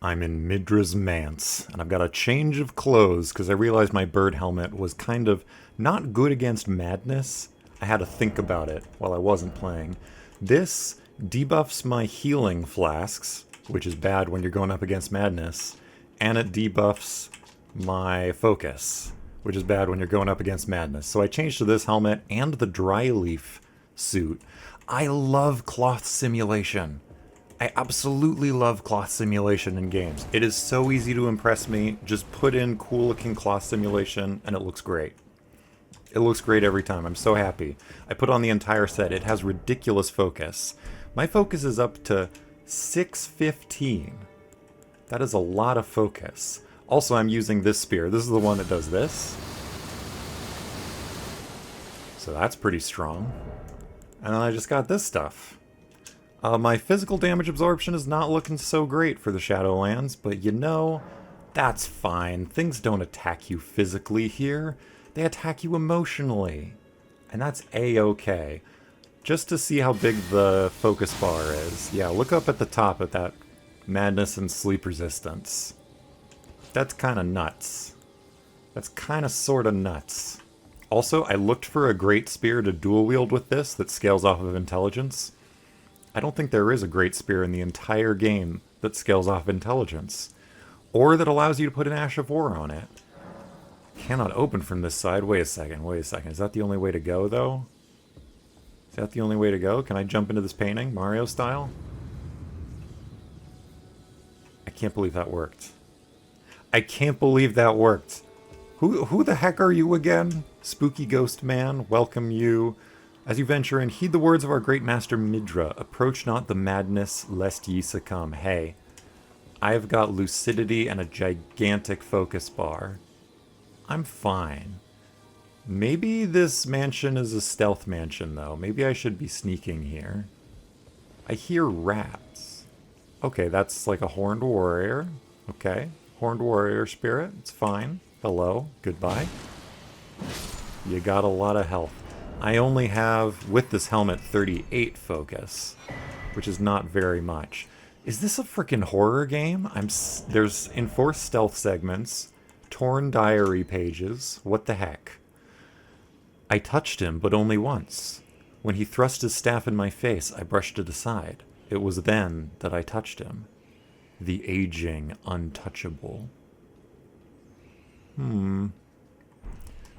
I'm in Midra's Manse, and I've got a change of clothes because I realized my bird helmet was kind of not good against madness. I had to think about it while I wasn't playing. This debuffs my healing flasks, which is bad when you're going up against madness, and it debuffs my focus, which is bad when you're going up against madness. So I changed to this helmet and the dry leaf suit. I love cloth simulation. I absolutely love cloth simulation in games. It is so easy to impress me. Just put in cool looking cloth simulation and it looks great. It looks great every time. I'm so happy. I put on the entire set. It has ridiculous focus. My focus is up to 615. That is a lot of focus. Also, I'm using this spear. This is the one that does this. So that's pretty strong. And then I just got this stuff. My physical damage absorption is not looking so great for the Shadowlands, but you know, that's fine. Things don't attack you physically here. They attack you emotionally. And that's a-okay. Just to see how big the focus bar is. Yeah, look up at the top at that madness and sleep resistance. That's kind of nuts. That's kind of sort of nuts. Also, I looked for a great spear to dual wield with this that scales off of intelligence. I don't think there is a great spear in the entire game that scales off intelligence. Or that allows you to put an Ash of War on it. Cannot open from this side. Wait a second. Is that the only way to go, though? Is that the only way to go? Can I jump into this painting, Mario style? I can't believe that worked. I can't believe that worked. Who the heck are you again? Spooky Ghost Man, welcome you. As you venture in, heed the words of our great master Midra. Approach not the madness, lest ye succumb. Hey, I've got lucidity and a gigantic focus bar. I'm fine. Maybe this mansion is a stealth mansion, though. Maybe I should be sneaking here. I hear rats. Okay, that's like a horned warrior. Okay, horned warrior spirit. It's fine. Hello. Goodbye. You got a lot of health. I only have, with this helmet, 38 focus, which is not very much. Is this a freaking horror game? There's enforced stealth segments, torn diary pages. What the heck? I touched him, but only once. When he thrust his staff in my face, I brushed it aside. It was then that I touched him. The aging untouchable. So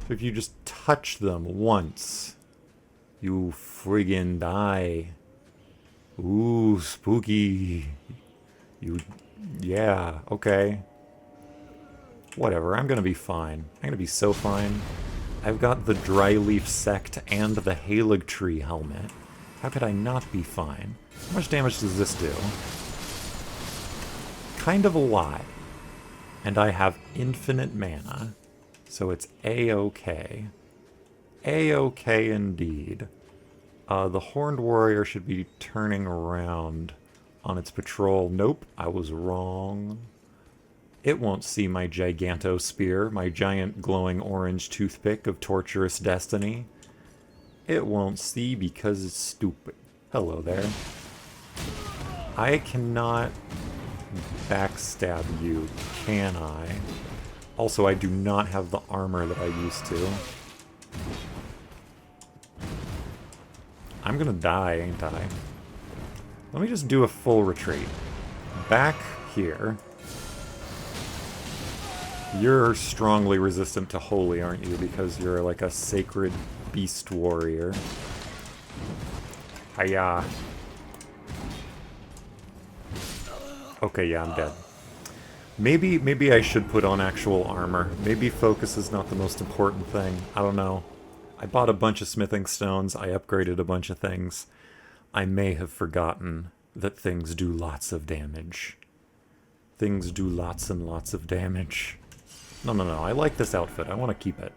if you just touch them once, you friggin' die. Ooh, spooky. Yeah, okay. Whatever, I'm gonna be fine. I'm gonna be so fine. I've got the Dryleaf Sect and the ERDTREE helmet. How could I not be fine? How much damage does this do? Kind of a lot. And I have infinite mana. So it's a-okay. A-okay indeed. The Horned Warrior should be turning around on its patrol. Nope, I was wrong. It won't see my Giganto Spear, my giant glowing orange toothpick of torturous destiny. It won't see because it's stupid. Hello there. I cannot backstab you, can I? Also, I do not have the armor that I used to. I'm gonna die, ain't I? Let me just do a full retreat. Back here. You're strongly resistant to holy, aren't you? Because you're like a sacred beast warrior. Hiya. Okay, yeah, I'm dead. Maybe I should put on actual armor. Maybe focus is not the most important thing. I don't know. I bought a bunch of smithing stones. I upgraded a bunch of things. I may have forgotten that things do lots of damage. Things do lots and lots of damage. No. I like this outfit. I want to keep it.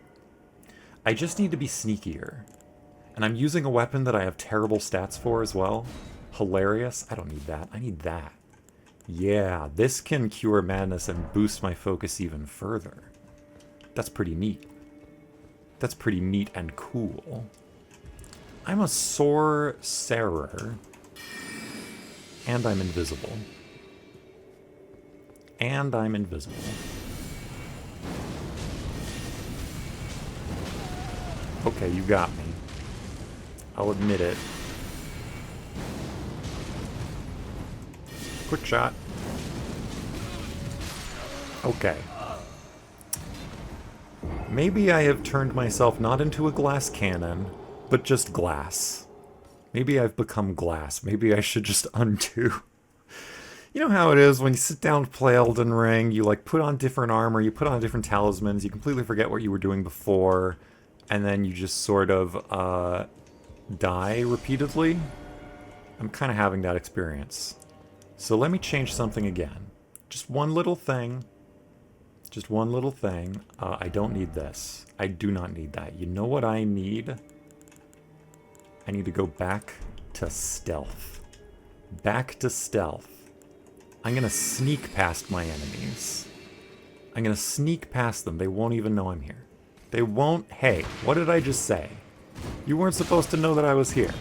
I just need to be sneakier. And I'm using a weapon that I have terrible stats for as well. Hilarious. I don't need that. I need that. Yeah, this can cure madness and boost my focus even further. That's pretty neat. That's pretty neat and cool. I'm a sorcerer. And I'm invisible. And I'm invisible. Okay, you got me. I'll admit it. Quick shot. Okay. Maybe I have turned myself not into a glass cannon, but just glass. Maybe I've become glass. Maybe I should just undo. You know how it is when you sit down to play Elden Ring, you like put on different armor, you put on different talismans, you completely forget what you were doing before, and then you just sort of die repeatedly? I'm kind of having that experience. So let me change something again. Just one little thing. Just one little thing. I don't need this. I do not need that. You know what I need? I need to go back to stealth. Back to stealth. I'm gonna sneak past my enemies. I'm gonna sneak past them. They won't even know I'm here. They won't... Hey, what did I just say? You weren't supposed to know that I was here.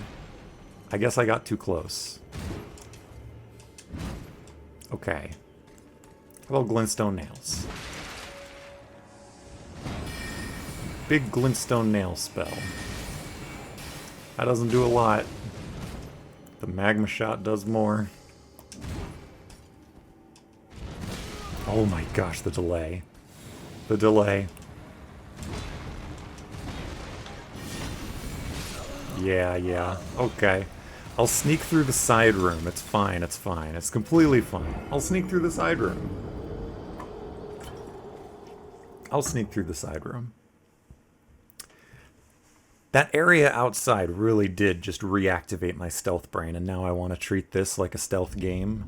I guess I got too close. Okay. How about glintstone nails? Big glintstone nail spell. That doesn't do a lot. The magma shot does more. Oh my gosh, the delay. The delay. Yeah. Okay. I'll sneak through the side room. It's fine, it's fine. It's completely fine. I'll sneak through the side room. I'll sneak through the side room. That area outside really did just reactivate my stealth brain, and now I want to treat this like a stealth game.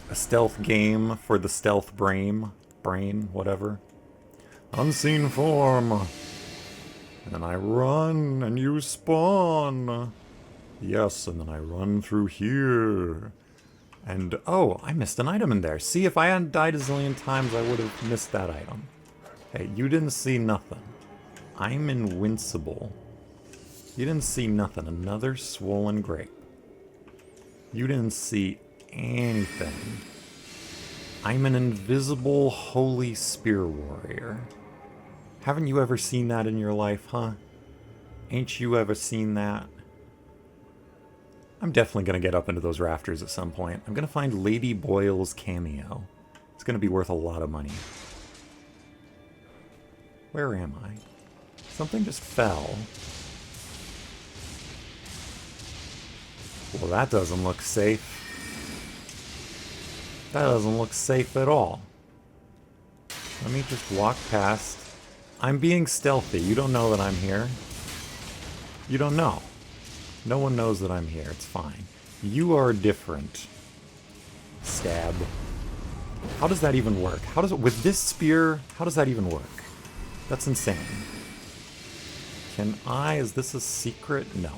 A stealth game for the stealth brain, whatever. Unseen form. And then I run, and you spawn. Yes, and then I run through here. And, oh, I missed an item in there. See, if I hadn't died a zillion times, I would have missed that item. Hey, you didn't see nothing. I'm invincible. You didn't see nothing. Another swollen grape. You didn't see anything. I'm an invisible holy spear warrior. Haven't you ever seen that in your life, huh? Ain't you ever seen that? I'm definitely going to get up into those rafters at some point. I'm going to find Lady Boyle's cameo. It's going to be worth a lot of money. Where am I? Something just fell. Well, that doesn't look safe. That doesn't look safe at all. Let me just walk past. I'm being stealthy. You don't know that I'm here. You don't know. No one knows that I'm here. It's fine. You are different. Stab. How does that even work? How does it... With this spear, how does that even work? That's insane. Can I... Is this a secret? No.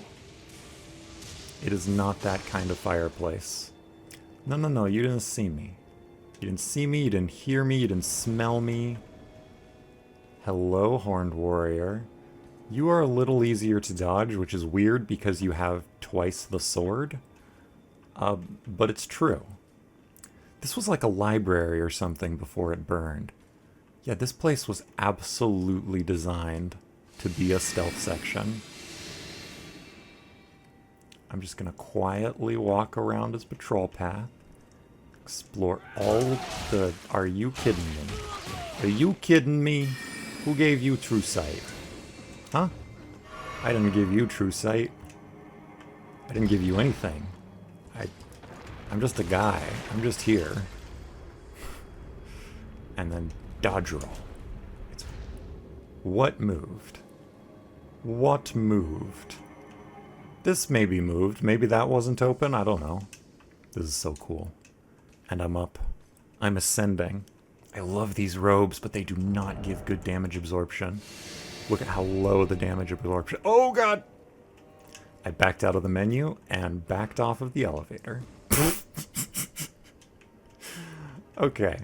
It is not that kind of fireplace. No. You didn't see me. You didn't see me. You didn't hear me. You didn't smell me. Hello, Horned Warrior. You are a little easier to dodge, which is weird because you have twice the sword. But it's true. This was like a library or something before it burned. Yeah, this place was absolutely designed to be a stealth section. I'm just gonna quietly walk around his patrol path. Explore all the... Are you kidding me? Are you kidding me? Who gave you true sight? Huh? I didn't give you true sight. I didn't give you anything. I'm just a guy. I'm just here. And then dodge roll. What moved? What moved? This maybe moved. Maybe that wasn't open. I don't know. This is so cool. And I'm up. I'm ascending. I love these robes, but they do not give good damage absorption. Look at how low the damage absorption... Oh, God! I backed out of the menu and backed off of the elevator. Okay.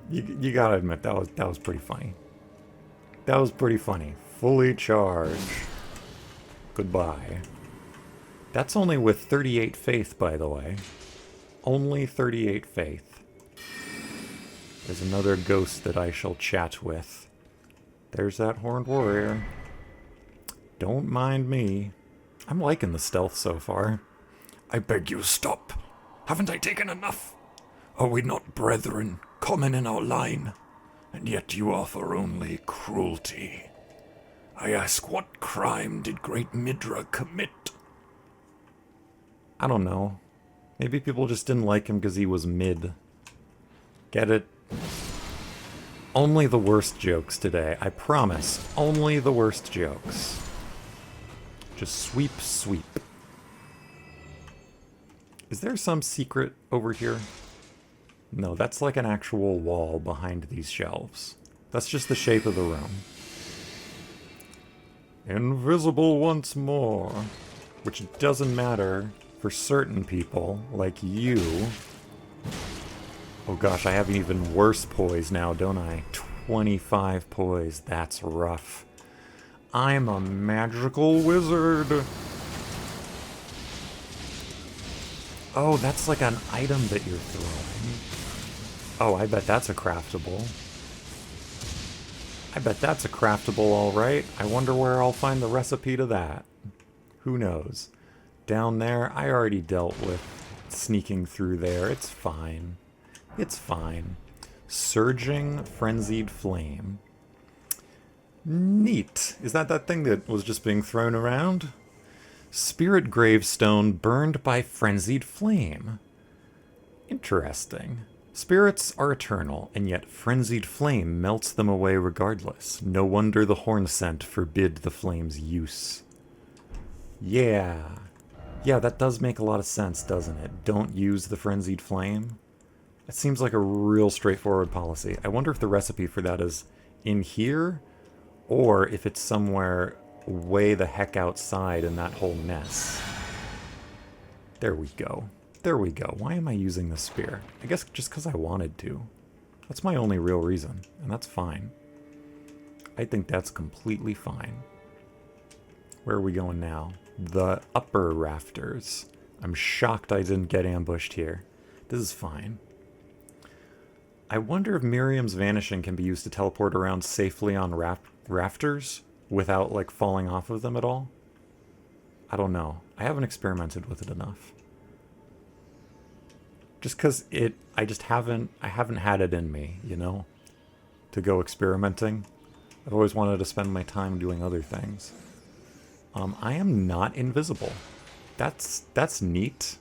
You gotta admit, that was pretty funny. That was pretty funny. Fully charged. Goodbye. That's only with 38 faith, by the way. Only 38 faith. There's another ghost that I shall chat with. There's that horned warrior. Don't mind me. I'm liking the stealth so far. I beg you, stop. Haven't I taken enough? Are we not brethren, common in our line? And yet you offer only cruelty. I ask, what crime did great Midra commit? I don't know. Maybe people just didn't like him because he was mid. Get it? Only the worst jokes today. I promise. Only the worst jokes. Just sweep, sweep. Is there some secret over here? No, that's like an actual wall behind these shelves. That's just the shape of the room. Invisible once more. Which doesn't matter for certain people, like you. Oh gosh, I have even worse poise now, don't I? 25 poise, that's rough. I'm a magical wizard. Oh, that's like an item that you're throwing. Oh, I bet that's a craftable. I bet that's a craftable, alright. I wonder where I'll find the recipe to that. Who knows? Down there, I already dealt with sneaking through there. It's fine. It's fine. Surging Frenzied Flame. Neat. Is that thing that was just being thrown around? Spirit Gravestone burned by Frenzied Flame. Interesting. Spirits are eternal, and yet Frenzied Flame melts them away regardless. No wonder the horn scent forbid the flame's use. Yeah. Yeah, that does make a lot of sense, doesn't it? Don't use the Frenzied Flame. It seems like a real straightforward policy. I wonder if the recipe for that is in here, or if it's somewhere way the heck outside in that whole mess. There we go. There we go. Why am I using the spear? I guess just because I wanted to. That's my only real reason, and that's fine. I think that's completely fine. Where are we going now? The upper rafters. I'm shocked I didn't get ambushed here. This is fine. I wonder if Miriam's vanishing can be used to teleport around safely on rafters without, like, falling off of them at all. I don't know. I haven't experimented with it enough. Just because I haven't had it in me, you know, to go experimenting. I've always wanted to spend my time doing other things. I am not invisible. That's neat.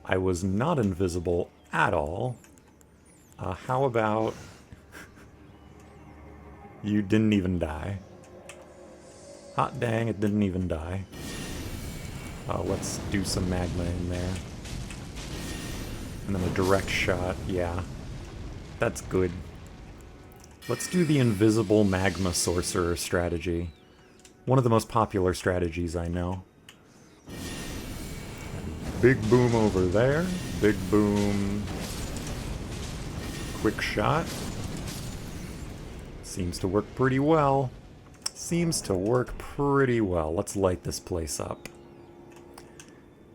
I was not invisible at all. How about you didn't even die? Hot dang, it didn't even die. Let's do some magma in there. And then a direct shot, yeah. That's good. Let's do the invisible magma sorcerer strategy. One of the most popular strategies I know. Big boom over there. Big boom. Quick shot. Seems to work pretty well. Seems to work pretty well. Let's light this place up.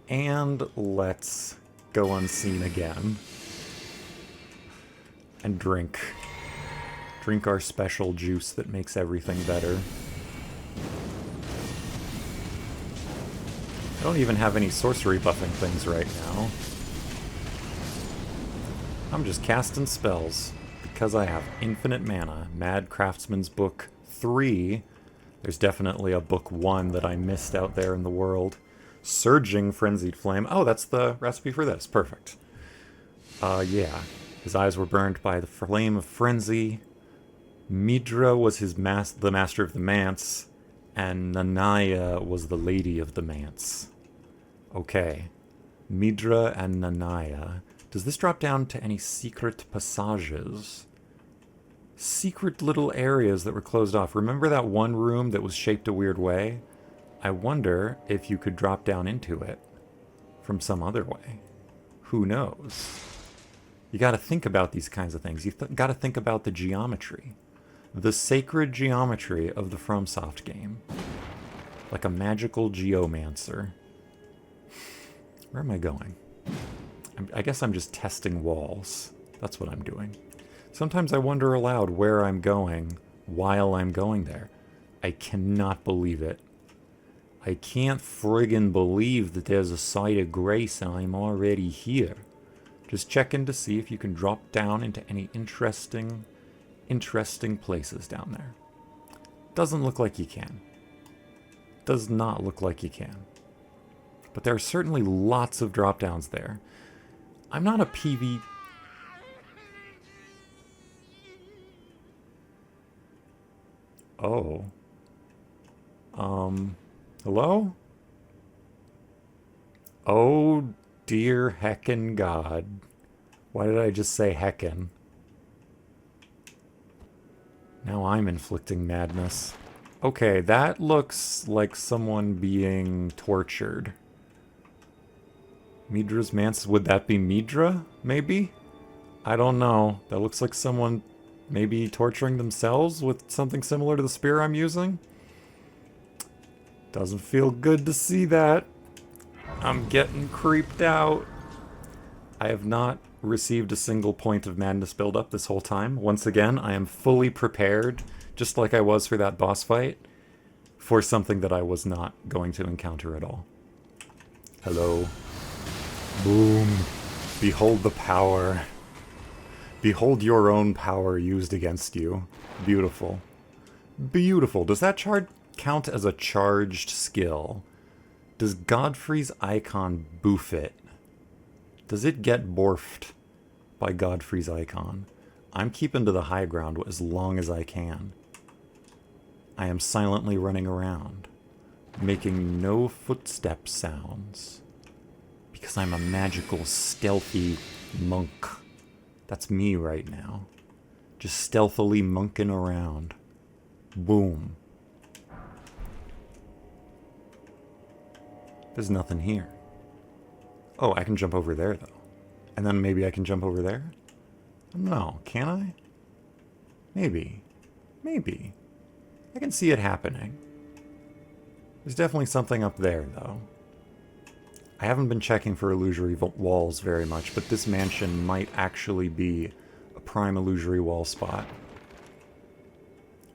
And let's go unseen again. And drink. Drink our special juice that makes everything better. I don't even have any sorcery buffing things right now. I'm just casting spells because I have infinite mana. Mad Craftsman's Book 3. There's definitely a Book 1 that I missed out there in the world. Surging Frenzied Flame. Oh, that's the recipe for this. Perfect. Yeah. His eyes were burned by the flame of frenzy. Midra was the master of the manse. And Nanaya was the lady of the manse. Okay. Midra and Nanaya. Does this drop down to any secret passages? Secret little areas that were closed off. Remember that one room that was shaped a weird way? I wonder if you could drop down into it from some other way. Who knows? You gotta think about these kinds of things. You gotta think about the geometry. The sacred geometry of the FromSoft game. Like a magical geomancer. Where am I going? I guess I'm just testing walls. That's what I'm doing. Sometimes I wonder aloud where I'm going while I'm going there. I cannot believe it. I can't friggin' believe that there's a site of grace and I'm already here. Just checking to see if you can drop down into any interesting places down there. Doesn't look like you can. Does not look like you can. But there are certainly lots of drop downs there. I'm not a PV... Oh. Hello? Oh, dear heckin' God. Why did I just say heckin'? Now I'm inflicting madness. Okay, that looks like someone being tortured. Midra's Manse, would that be Midra, maybe? I don't know. That looks like someone maybe torturing themselves with something similar to the spear I'm using. Doesn't feel good to see that. I'm getting creeped out. I have not received a single point of madness buildup this whole time. Once again, I am fully prepared, just like I was for that boss fight, for something that I was not going to encounter at all. Hello. Boom. Behold the power. Behold your own power used against you. Beautiful. Beautiful. Does that count as a charged skill? Does Godfrey's icon boof it? Does it get borfed by Godfrey's icon? I'm keeping to the high ground as long as I can. I am silently running around, making no footstep sounds. Because I'm a magical, stealthy monk. That's me right now. Just stealthily monking around. Boom. There's nothing here. Oh, I can jump over there, though. And then maybe I can jump over there? No, can I? Maybe. Maybe. I can see it happening. There's definitely something up there, though. I haven't been checking for illusory walls very much, but this mansion might actually be a prime illusory wall spot.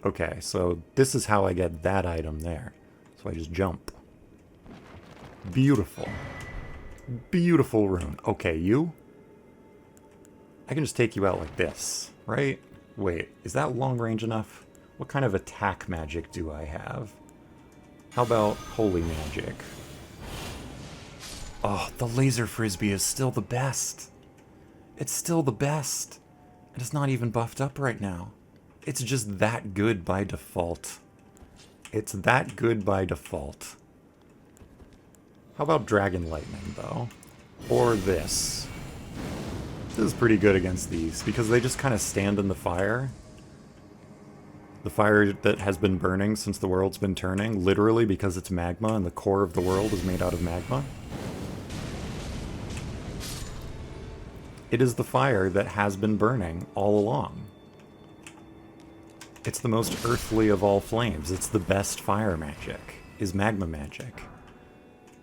Okay, so this is how I get that item there. So I just jump. Beautiful. Beautiful rune. Okay, you? I can just take you out like this, right? Wait, is that long range enough? What kind of attack magic do I have? How about holy magic? Oh, the laser frisbee is still the best. It's still the best. And it's not even buffed up right now. It's just that good by default. It's that good by default. How about Dragon Lightning, though? Or this. This is pretty good against these, because they just kind of stand in the fire. The fire that has been burning since the world's been turning, literally because it's magma and the core of the world is made out of magma. It is the fire that has been burning all along. It's the most earthly of all flames. It's the best fire magic, is magma magic.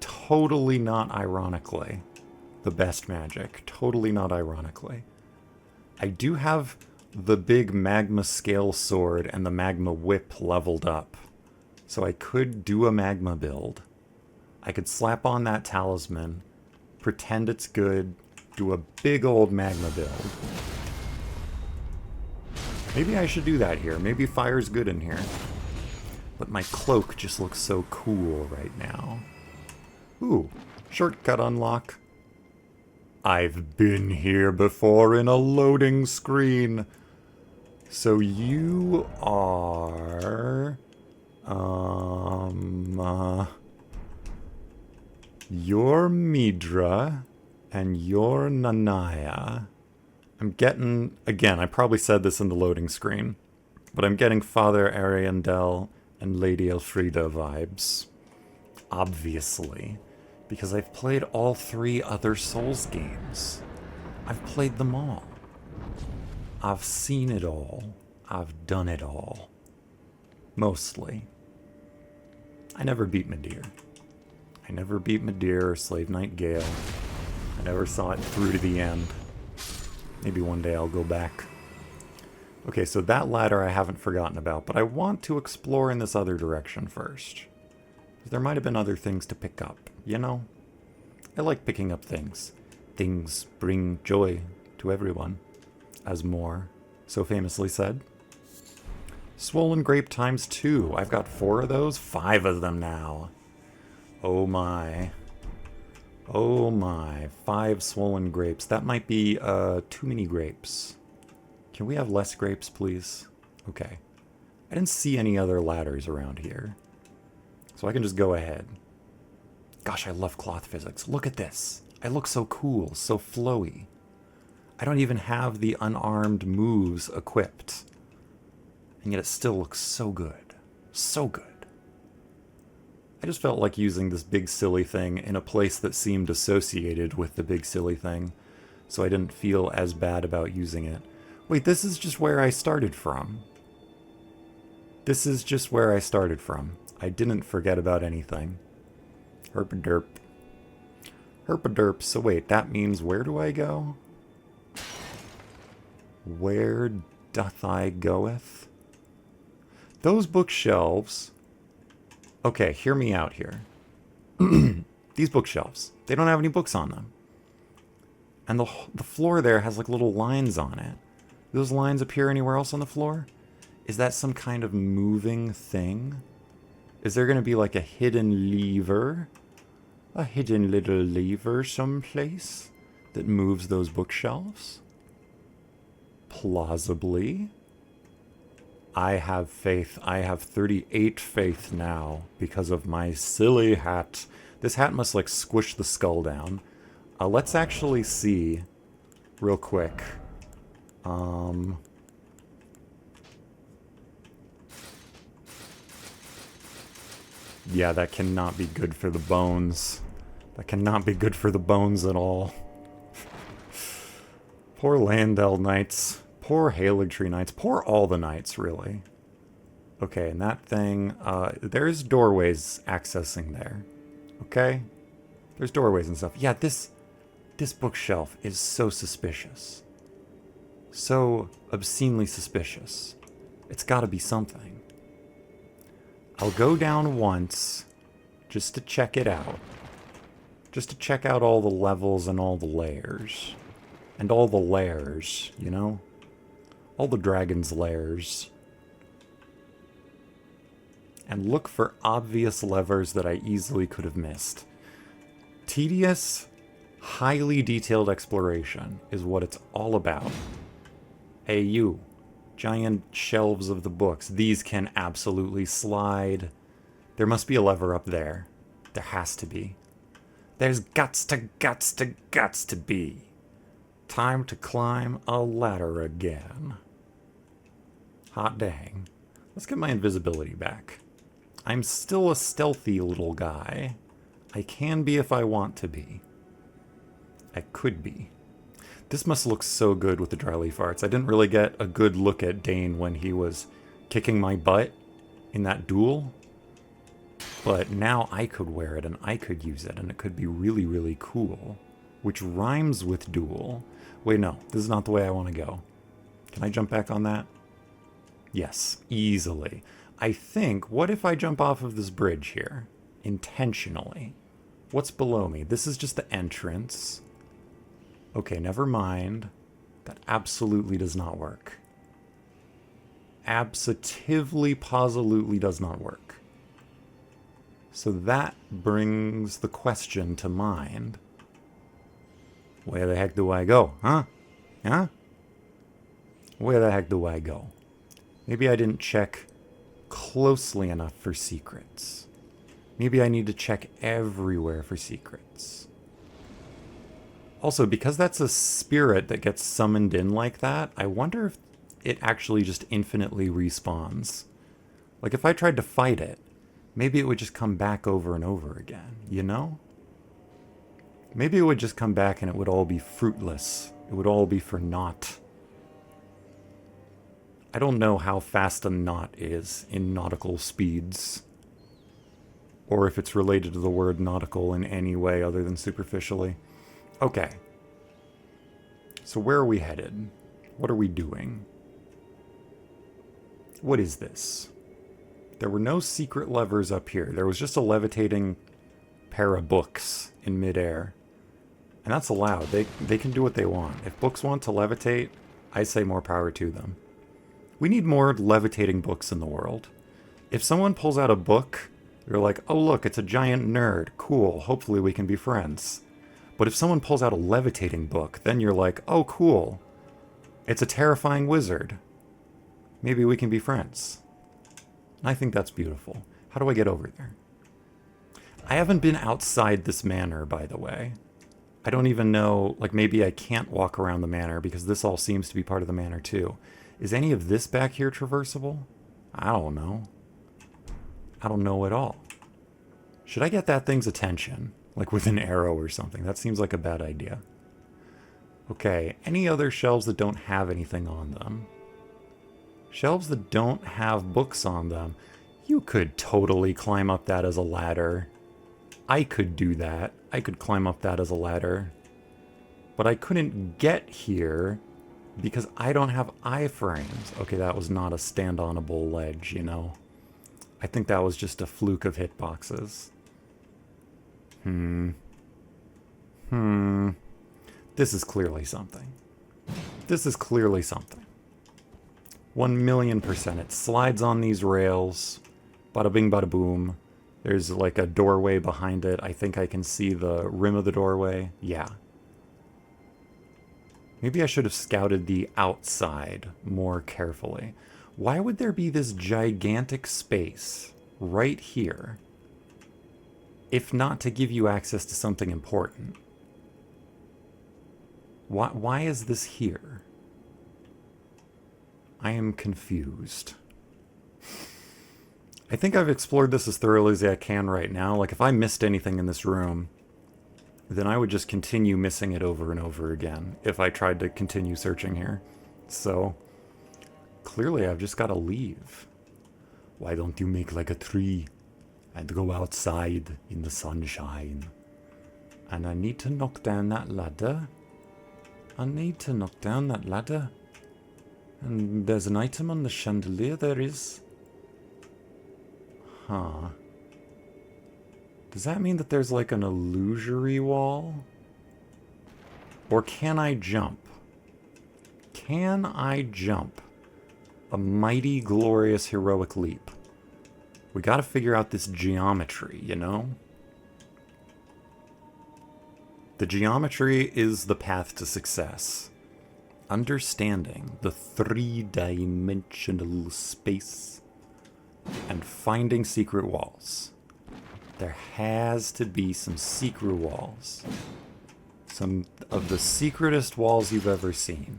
Totally not ironically. The best magic. Totally not ironically. I do have the big magma scale sword and the magma whip leveled up. So I could do a magma build. I could slap on that talisman, pretend it's good, do a big old magma build. Maybe I should do that here. Maybe fire's good in here. But my cloak just looks so cool right now. Ooh, shortcut unlock. I've been here before in a loading screen. So you are... you're Midra, and you're Nanaya. I'm getting... Again, I probably said this in the loading screen, but I'm getting Father Ariandel and Lady Elfrida vibes. Obviously. Because I've played all 3 other Souls games. I've played them all. I've seen it all. I've done it all. Mostly. I never beat Midir. I never beat Midir or Slave Knight Gale. I never saw it through to the end. Maybe one day I'll go back. Okay, so that ladder I haven't forgotten about, but I want to explore in this other direction first. There might have been other things to pick up, you know? I like picking up things. Things bring joy to everyone, as Moore so famously said. Swollen grape times 2. I've got 4 of those, 5 of them now. Oh my. Oh my. 5 swollen grapes. That might be too many grapes. Can we have less grapes, please? Okay. I didn't see any other ladders around here, so I can just go ahead. Gosh, I love cloth physics. Look at this. I look so cool, so flowy. I don't even have the unarmed moves equipped, and yet it still looks so good. So good. I just felt like using this big silly thing in a place that seemed associated with the big silly thing, so I didn't feel as bad about using it. Wait, this is just where I started from. This is just where I started from. I didn't forget about anything. Herpaderp. Herpaderp. So wait, that means where do I go? Where doth I goeth? Those bookshelves. Okay, hear me out here. These bookshelves, they don't have any books on them. And the floor there has like little lines on it. Do those lines appear anywhere else on the floor? Is that some kind of moving thing? Is there going to be like a hidden lever? A hidden little lever someplace that moves those bookshelves? Plausibly. I have faith. I have 38 faith now because of my silly hat. This hat must like squish the skull down. Let's actually see real quick. Yeah, that cannot be good for the bones. That cannot be good for the bones at all. Poor Landell Knights. Poor Haligtree Knights. Poor all the Knights, really. Okay, and that thing, there's doorways accessing there. Okay? There's doorways and stuff. Yeah, this bookshelf is so suspicious. So obscenely suspicious. It's gotta be something. I'll go down once, just to check it out. Just to check out all the levels and all the layers. And all the lairs, you know? All the dragon's lairs. And look for obvious levers that I easily could have missed. Tedious, highly detailed exploration is what it's all about. Hey, you. Giant shelves of the books. These can absolutely slide. There must be a lever up there. There has to be. There's guts to be. Time to climb a ladder again. Hot dang. Let's get my invisibility back. I'm still a stealthy little guy. I can be if I want to be. I could be. This must look so good with the dry leaf arts. I didn't really get a good look at Dane when he was kicking my butt in that duel. But now I could wear it and I could use it and it could be really, really cool. Which rhymes with duel. Wait, no. This is not the way I want to go. Can I jump back on that? Yes, easily. I think, what if I jump off of this bridge here? Intentionally. What's below me? This is just the entrance. Okay, never mind. That absolutely does not work. Absolutely, positively does not work. So that brings the question to mind. Where the heck do I go? Huh? Huh? Where the heck do I go? Maybe I didn't check closely enough for secrets. Maybe I need to check everywhere for secrets. Also, because that's a spirit that gets summoned in like that, I wonder if it actually just infinitely respawns. Like, if I tried to fight it, maybe it would just come back over and over again, you know? Maybe it would just come back and it would all be fruitless. It would all be for naught. I don't know how fast a knot is in nautical speeds. Or if it's related to the word nautical in any way other than superficially. Okay. So where are we headed? What are we doing? What is this? There were no secret levers up here. There was just a levitating pair of books in midair. And that's allowed. They can do what they want. If books want to levitate, I say more power to them. We need more levitating books in the world. If someone pulls out a book, you're like, oh look, it's a giant nerd. Cool, hopefully we can be friends. But if someone pulls out a levitating book, then you're like, oh cool, it's a terrifying wizard. Maybe we can be friends. I think that's beautiful. How do I get over there? I haven't been outside this manor, by the way. I don't even know, like maybe I can't walk around the manor because this all seems to be part of the manor too. Is any of this back here traversable? I don't know. I don't know at all. Should I get that thing's attention? Like with an arrow or something? That seems like a bad idea. Okay, any other shelves that don't have anything on them? Shelves that don't have books on them. You could totally climb up that as a ladder. I could do that. I could climb up that as a ladder. But I couldn't get here because I don't have iframes. Okay, that was not a stand-onable ledge, you know? I think that was just a fluke of hitboxes. This is clearly something. This is clearly something. 1,000,000%. It slides on these rails. Bada bing, bada boom. There's like a doorway behind it. I think I can see the rim of the doorway. Yeah. Maybe I should have scouted the outside more carefully. Why would there be this gigantic space right here if not to give you access to something important? Why is this here? I am confused. I think I've explored this as thoroughly as I can right now. Like, if I missed anything in this room, then I would just continue missing it over and over again if I tried to continue searching here. So, clearly I've just got to leave. Why don't you make like a tree and go outside in the sunshine? And I need to knock down that ladder. I need to knock down that ladder. And there's an item on the chandelier, there is. Huh. Does that mean that there's like an illusory wall? Or can I jump? Can I jump? A mighty, glorious, heroic leap. We gotta figure out this geometry, you know? The geometry is the path to success. Understanding the three-dimensional space and finding secret walls. There has to be some secret walls. Some of the secretest walls you've ever seen.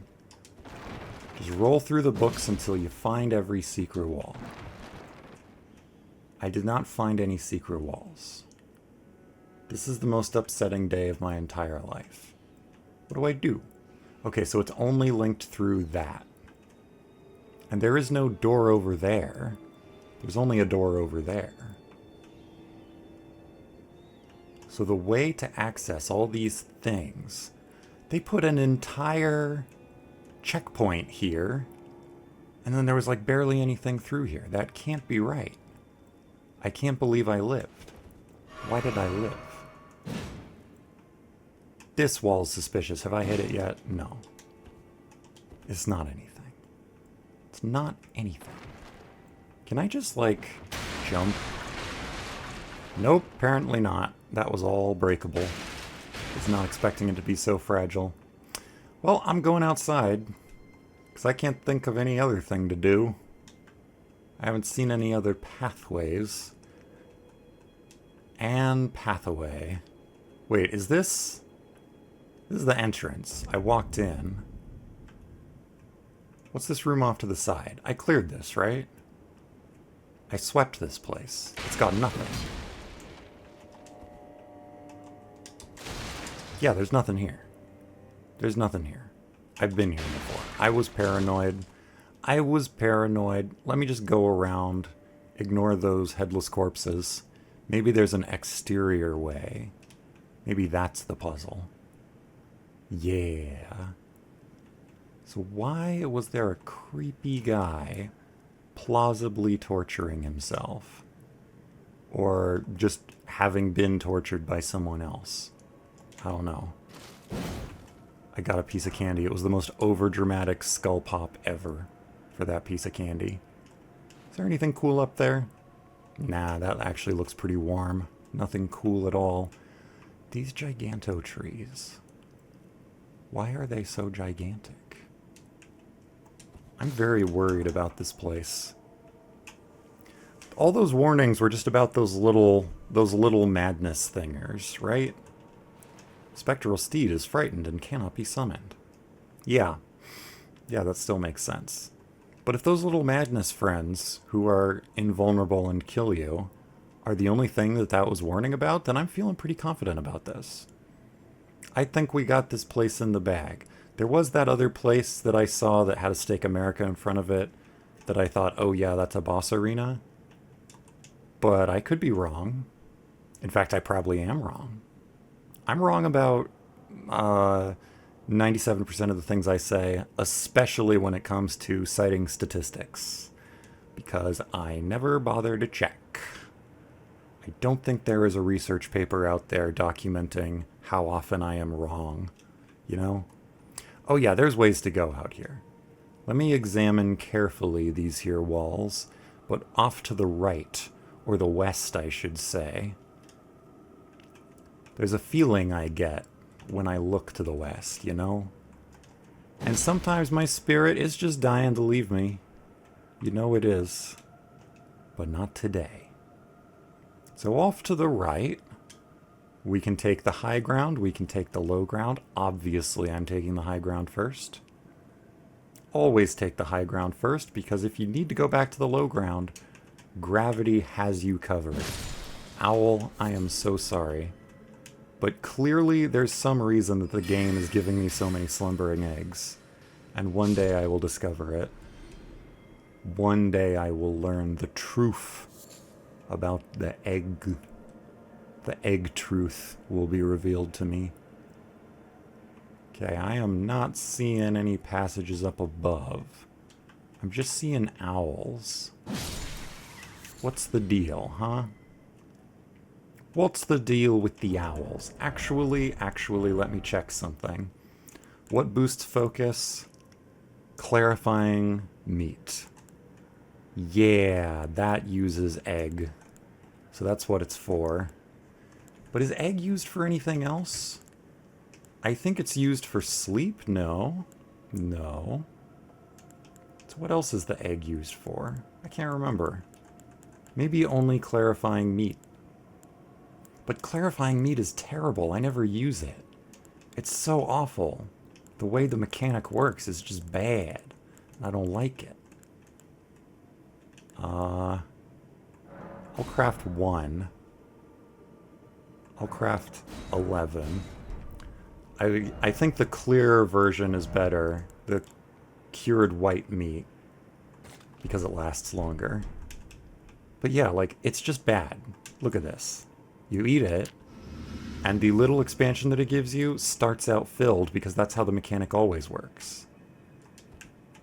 Just roll through the books until you find every secret wall. I did not find any secret walls. This is the most upsetting day of my entire life. What do I do? Okay, so it's only linked through that. And there is no door over there. There's only a door over there. So the way to access all these things, they put an entire checkpoint here, and then there was like barely anything through here. That can't be right. I can't believe I lived. Why did I live? This wall's suspicious. Have I hit it yet? No. It's not anything. It's not anything. Can I just, like, jump? Nope, apparently not. That was all breakable. I was not expecting it to be so fragile. Well, I'm going outside, because I can't think of any other thing to do. I haven't seen any other pathways. And pathway. Wait, is this... This is the entrance. I walked in. What's this room off to the side? I cleared this, right? I swept this place. It's got nothing. Yeah, there's nothing here. There's nothing here. I've been here before. I was paranoid. Let me just go around. Ignore those headless corpses. Maybe there's an exterior way. Maybe that's the puzzle. Yeah. So why was there a creepy guy plausibly torturing himself. Or just having been tortured by someone else. I don't know. I got a piece of candy. It was the most overdramatic skull pop ever for that piece of candy. Is there anything cool up there? Nah, that actually looks pretty warm. Nothing cool at all. These gigantotrees. Why are they so gigantic? I'm very worried about this place. All those warnings were just about those little madness thingers, right? Spectral steed is frightened and cannot be summoned. Yeah, that still makes sense. But if those little madness friends, who are invulnerable and kill you, are the only thing that was warning about, then I'm feeling pretty confident about this. I think we got this place in the bag. There was that other place that I saw that had a Stake America in front of it that I thought, oh yeah, that's a boss arena. But I could be wrong. In fact, I probably am wrong. I'm wrong about 97% of the things I say, especially when it comes to citing statistics, because I never bother to check. I don't think there is a research paper out there documenting how often I am wrong, you know? Oh yeah, there's ways to go out here. Let me examine carefully these here walls, but off to the right, or the west I should say. There's a feeling I get when I look to the west, you know? And sometimes my spirit is just dying to leave me. You know it is. But not today. So off to the right, we can take the high ground, we can take the low ground. Obviously, I'm taking the high ground first. Always take the high ground first, because if you need to go back to the low ground, gravity has you covered. Owl, I am so sorry. But clearly there's some reason that the game is giving me so many slumbering eggs. And one day I will discover it. One day I will learn the truth about the egg. The egg truth will be revealed to me. Okay, I am not seeing any passages up above. I'm just seeing owls. What's the deal, huh? What's the deal with the owls? Actually, let me check something. What boosts focus? Clarifying meat. Yeah, that uses egg. So that's what it's for. But is egg used for anything else? I think it's used for sleep? No. No. So what else is the egg used for? I can't remember. Maybe only clarifying meat. But clarifying meat is terrible. I never use it. It's so awful. The way the mechanic works is just bad. I don't like it. I'll craft 1. I'll craft 11. I think the clear version is better. The cured white meat. Because it lasts longer. But yeah, like, it's just bad. Look at this. You eat it, and the little expansion that it gives you starts out filled, because that's how the mechanic always works.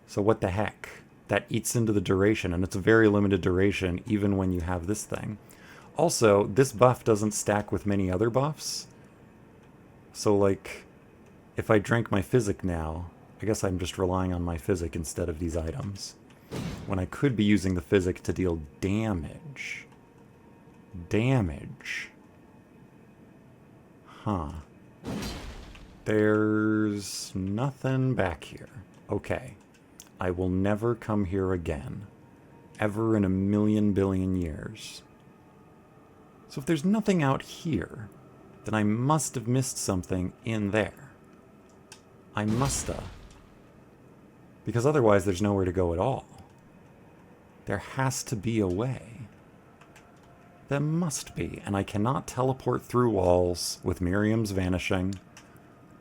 So what the heck? That eats into the duration, and it's a very limited duration, even when you have this thing. Also, this buff doesn't stack with many other buffs. So, like, if I drank my physic now, I guess I'm just relying on my physic instead of these items. When I could be using the physic to deal damage. Damage. Huh. There's nothing back here. Okay. I will never come here again. Ever in a million billion years. So if there's nothing out here, then I must have missed something in there. I musta. Because otherwise there's nowhere to go at all. There has to be a way. There must be, and I cannot teleport through walls with Miriam's vanishing.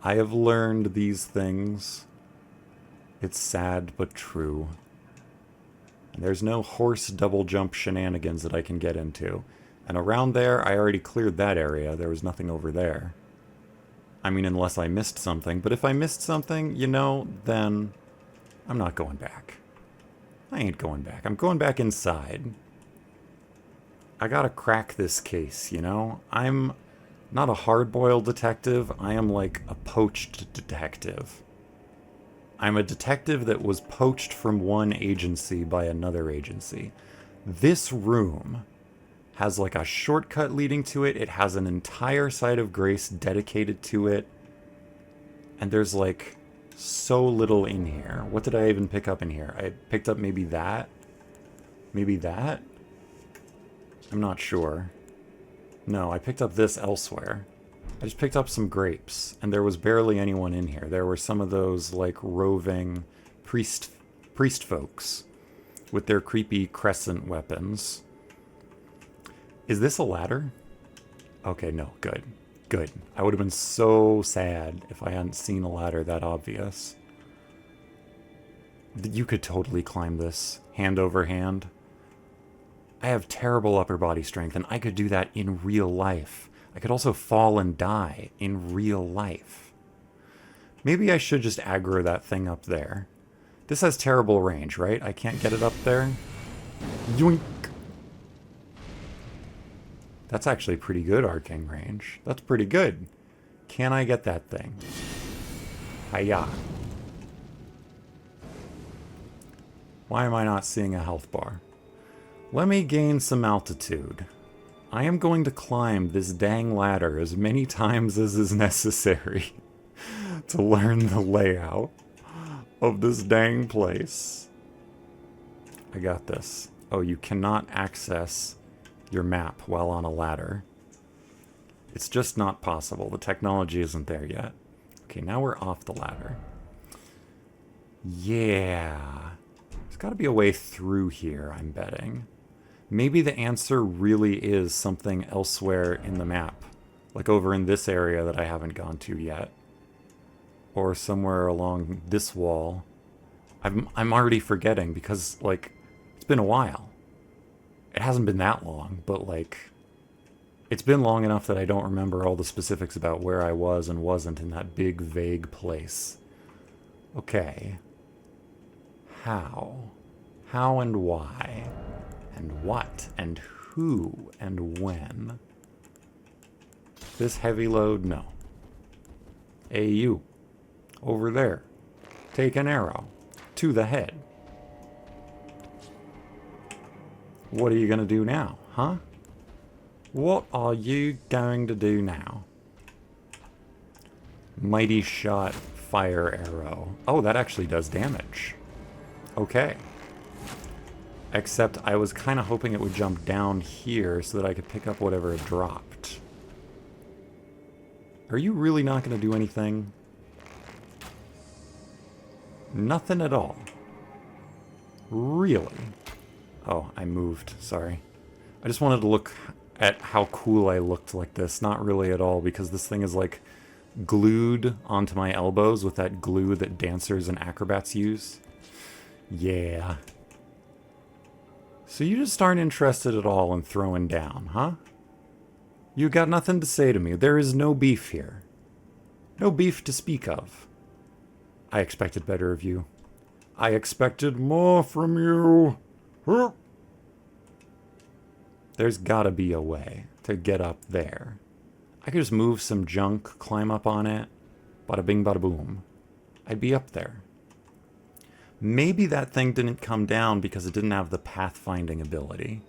I have learned these things. It's sad but true. And there's no horse double jump shenanigans that I can get into. And around there, I already cleared that area. There was nothing over there. I mean, unless I missed something. But if I missed something, you know, then I'm not going back. I ain't going back. I'm going back inside. I gotta crack this case, you know? I'm not a hard-boiled detective. I am like a poached detective. I'm a detective that was poached from one agency by another agency. This room has like a shortcut leading to it. It has an entire side of grace dedicated to it. And there's like so little in here. What did I even pick up in here? I picked up maybe that? Maybe that? I'm not sure. No, I picked up this elsewhere. I just picked up some grapes, and there was barely anyone in here. There were some of those, like, roving priest folks with their creepy crescent weapons. Is this a ladder? Okay, no, good. Good. I would have been so sad if I hadn't seen a ladder that obvious. You could totally climb this, hand over hand. I have terrible upper body strength, and I could do that in real life. I could also fall and die in real life. Maybe I should just aggro that thing up there. This has terrible range, right? I can't get it up there. Yoink! That's actually pretty good arcing range. That's pretty good. Can I get that thing? Hiya. Why am I not seeing a health bar? Let me gain some altitude. I am going to climb this dang ladder as many times as is necessary to learn the layout of this dang place. I got this. Oh, you cannot access your map while on a ladder. It's just not possible. The technology isn't there yet. Okay, now we're off the ladder. Yeah. There's got to be a way through here, I'm betting. Maybe the answer really is something elsewhere in the map. Like over in this area that I haven't gone to yet. Or somewhere along this wall. I'm already forgetting because, like, it's been a while. It hasn't been that long, but, like, it's been long enough that I don't remember all the specifics about where I was and wasn't in that big, vague place. Okay. How? How and why? And what? And who? And when? This heavy load? No. Hey, you. Over there. Take an arrow. To the head. What are you going to do now, huh? What are you going to do now? Mighty shot, fire arrow. Oh, that actually does damage. Okay. Except I was kind of hoping it would jump down here so that I could pick up whatever it dropped. Are you really not going to do anything? Nothing at all. Really? Oh, I moved. Sorry. I just wanted to look at how cool I looked like this. Not really at all, because this thing is like glued onto my elbows with that glue that dancers and acrobats use. Yeah. So you just aren't interested at all in throwing down, huh? You got nothing to say to me. There is no beef here. No beef to speak of. I expected better of you. I expected more from you. There's gotta be a way to get up there. I could just move some junk, climb up on it, bada bing bada boom. I'd be up there. Maybe that thing didn't come down because it didn't have the pathfinding ability.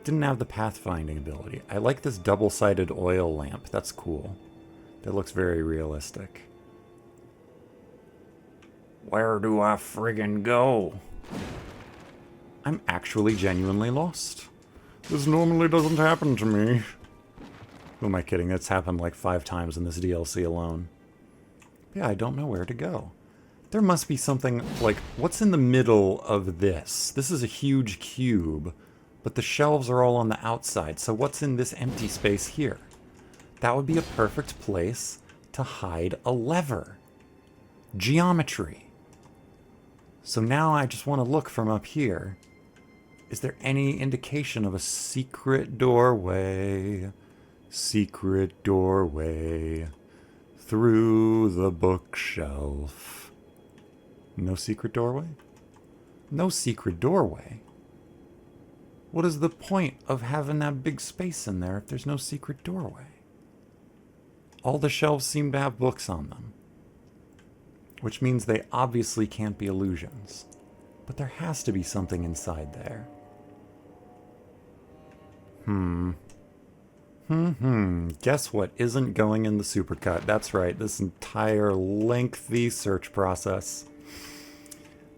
Didn't have the pathfinding ability. I like this double-sided oil lamp. That's cool. That looks very realistic. Where do I friggin' go? I'm actually genuinely lost. This normally doesn't happen to me. Who am I kidding? It's happened like 5 times in this DLC alone. Yeah, I don't know where to go. There must be something, like, what's in the middle of this? This is a huge cube, but the shelves are all on the outside, so what's in this empty space here? That would be a perfect place to hide a lever. Geometry. So now I just want to look from up here. Is there any indication of a secret doorway? Secret doorway through the bookshelf. No secret doorway? No secret doorway. What is the point of having that big space in there if there's no secret doorway? All the shelves seem to have books on them, which means they obviously can't be illusions. But there has to be something inside there. Guess what isn't going in the supercut? That's right, this entire lengthy search process.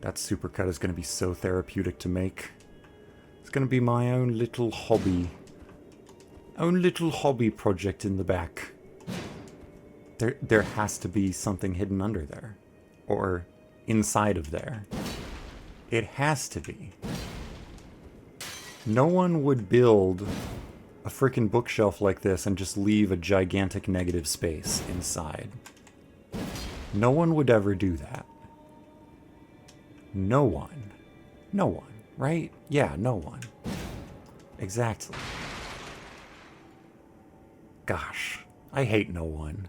That supercut is going to be so therapeutic to make. It's going to be my own little hobby. Own little hobby project in the back. There has to be something hidden under there. Or inside of there. It has to be. No one would build a freaking bookshelf like this and just leave a gigantic negative space inside. No one would ever do that. No one. No one, right? Yeah, no one. Exactly. Gosh, I hate no one.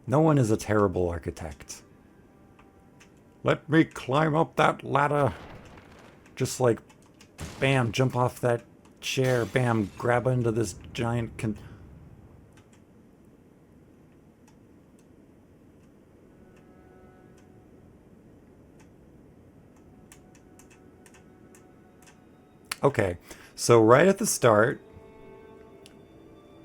No one is a terrible architect. Let me climb up that ladder. Just like, bam, jump off that chair, bam, grab into this giant Okay, so right at the start,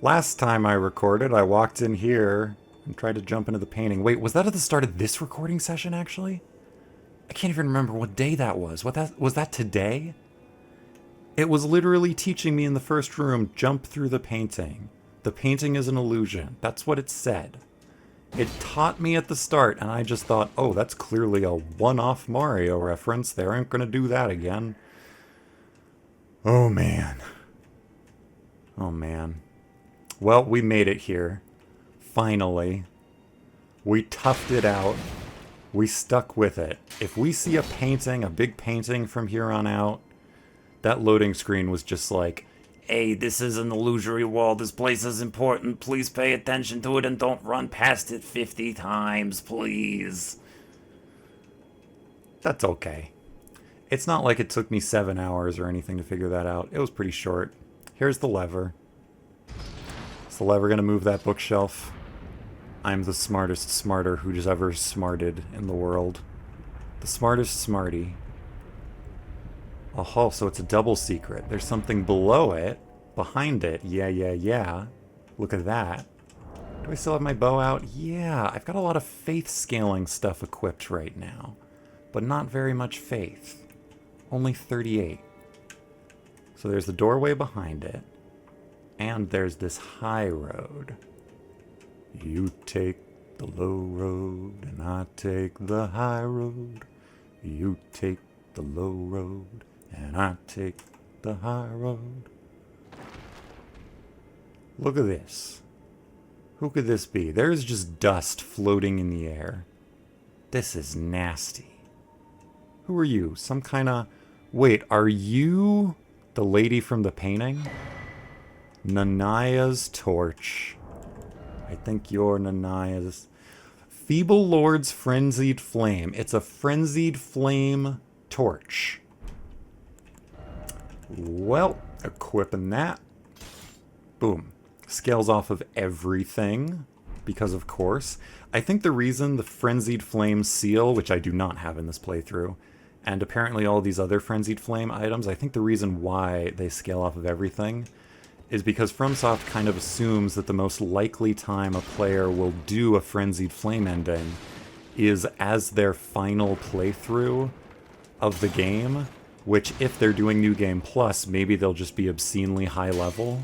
last time I recorded, I walked in here and tried to jump into the painting. Wait, was that at the start of this recording session, actually? I can't even remember what day that was. Was that today? It was literally teaching me in the first room, jump through the painting. The painting is an illusion. That's what it said. It taught me at the start, and I just thought, oh, that's clearly a one-off Mario reference. They aren't going to do that again. Oh, man. Oh, man. Well, we made it here. Finally. We toughed it out. We stuck with it. If we see a painting, a big painting from here on out, that loading screen was just like, hey, this is an illusory wall. This place is important. Please pay attention to it and don't run past it 50 times, please. That's okay. It's not like it took me 7 hours or anything to figure that out. It was pretty short. Here's the lever. Is the lever going to move that bookshelf? I'm the smartest smarter who's ever smarted in the world. The smartest smarty. Oh, so it's a double secret. There's something below it, behind it. Yeah. Look at that. Do I still have my bow out? Yeah, I've got a lot of faith scaling stuff equipped right now, but not very much faith. Only 38. So there's the doorway behind it, and there's this high road. You take the low road, and I take the high road. You take the low road, and I take the high road. Look at this. Who could this be? There's just dust floating in the air. This is nasty. Who are you? Some kind of... Wait, are you the lady from the painting? Nanaya's torch. I think you're Nanaya's... Feeble Lord's Frenzied Flame. It's a frenzied flame torch. Well, equipping that. Boom. Scales off of everything, because of course. I think the reason the Frenzied Flame seal, which I do not have in this playthrough, and apparently all these other Frenzied Flame items, I think the reason why they scale off of everything is because FromSoft kind of assumes that the most likely time a player will do a Frenzied Flame ending is as their final playthrough of the game, which if they're doing New Game Plus, maybe they'll just be obscenely high level.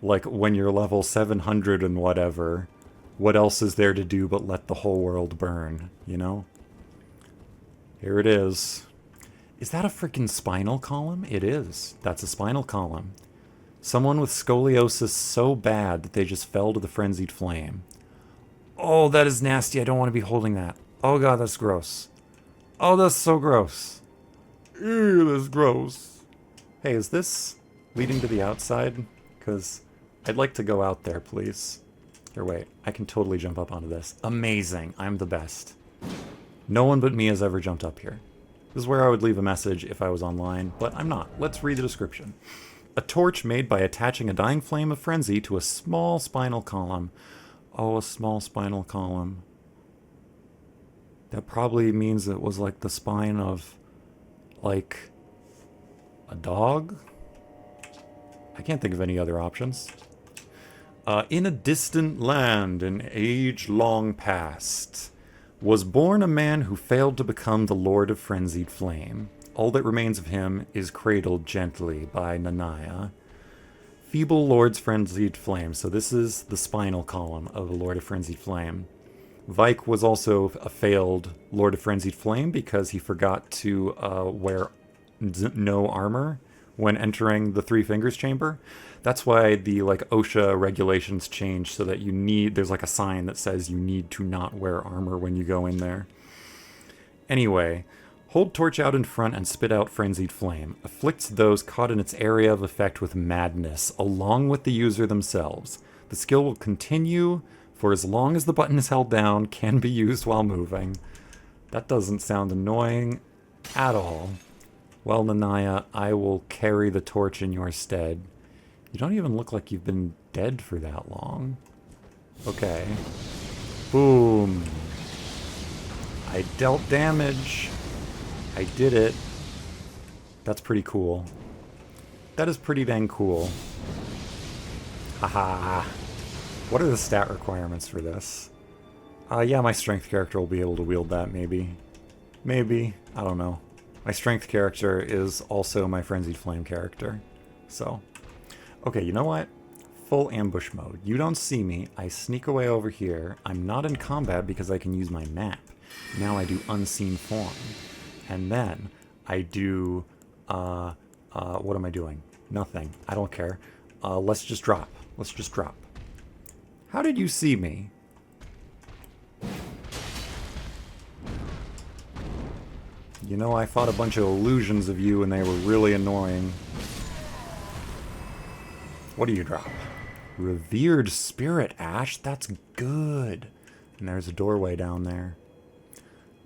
Like, when you're level 700 and whatever, what else is there to do but let the whole world burn, you know? Here it is. Is that a freaking spinal column? It is. That's a spinal column. Someone with scoliosis so bad that they just fell to the frenzied flame. Oh, that is nasty. I don't want to be holding that. Oh god, that's gross. Oh, that's so gross. Ew, that's gross. Hey, is this leading to the outside? Because I'd like to go out there, please. Here, wait. I can totally jump up onto this. Amazing. I'm the best. No one but me has ever jumped up here. This is where I would leave a message if I was online, but I'm not. Let's read the description. A torch made by attaching a dying flame of frenzy to a small spinal column. Oh, a small spinal column. That probably means it was like the spine of, like, a dog? I can't think of any other options. In a distant land, an age long past, was born a man who failed to become the Lord of Frenzied Flame. All that remains of him is cradled gently by Nanaya. Feeble Lord's Frenzied Flame. So this is the spinal column of the Lord of Frenzied Flame. Vike was also a failed Lord of Frenzied Flame because he forgot to wear no armor when entering the Three Fingers Chamber. That's why the OSHA regulations changed so that there's like a sign that says you need to not wear armor when you go in there. Anyway, hold torch out in front and spit out Frenzied Flame. Afflicts those caught in its area of effect with madness, along with the user themselves. The skill will continue for as long as the button is held down, can be used while moving. That doesn't sound annoying at all. Well, Nanaya, I will carry the torch in your stead. You don't even look like you've been dead for that long. Okay. Boom. I dealt damage. I did it. That's pretty cool. That is pretty dang cool. Haha. What are the stat requirements for this? Yeah, my strength character will be able to wield that, maybe. Maybe. I don't know. My strength character is also my Frenzied Flame character. So. Okay, you know what? Full ambush mode. You don't see me. I sneak away over here. I'm not in combat because I can use my map. Now I do unseen form. And then I do, what am I doing? Nothing. I don't care. Let's just drop. Let's just drop. How did you see me? You know, I fought a bunch of illusions of you and they were really annoying. What do you drop? Revered Spirit Ash? That's good. And there's a doorway down there.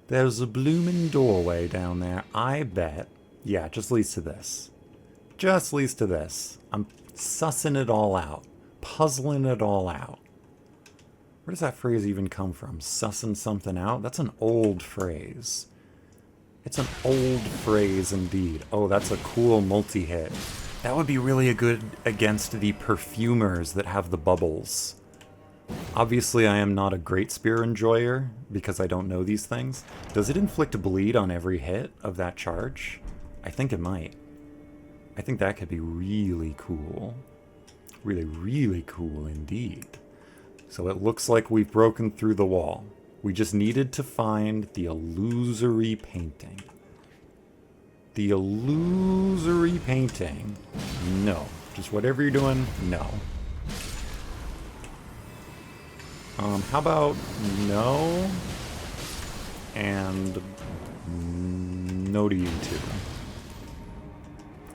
There's a bloomin' doorway down there. I bet. Yeah, it just leads to this. Just leads to this. I'm sussing it all out. Puzzling it all out. Where does that phrase even come from? Sussing something out? That's an old phrase. It's an old phrase indeed. Oh, that's a cool multi-hit. That would be really good against the perfumers that have the bubbles. Obviously, I am not a great spear enjoyer because I don't know these things. Does it inflict bleed on every hit of that charge? I think it might. I think that could be really cool. Really, really cool indeed. So it looks like we've broken through the wall. We just needed to find the illusory painting. The illusory painting. No. Just whatever you're doing, no. How about no? And no to you too.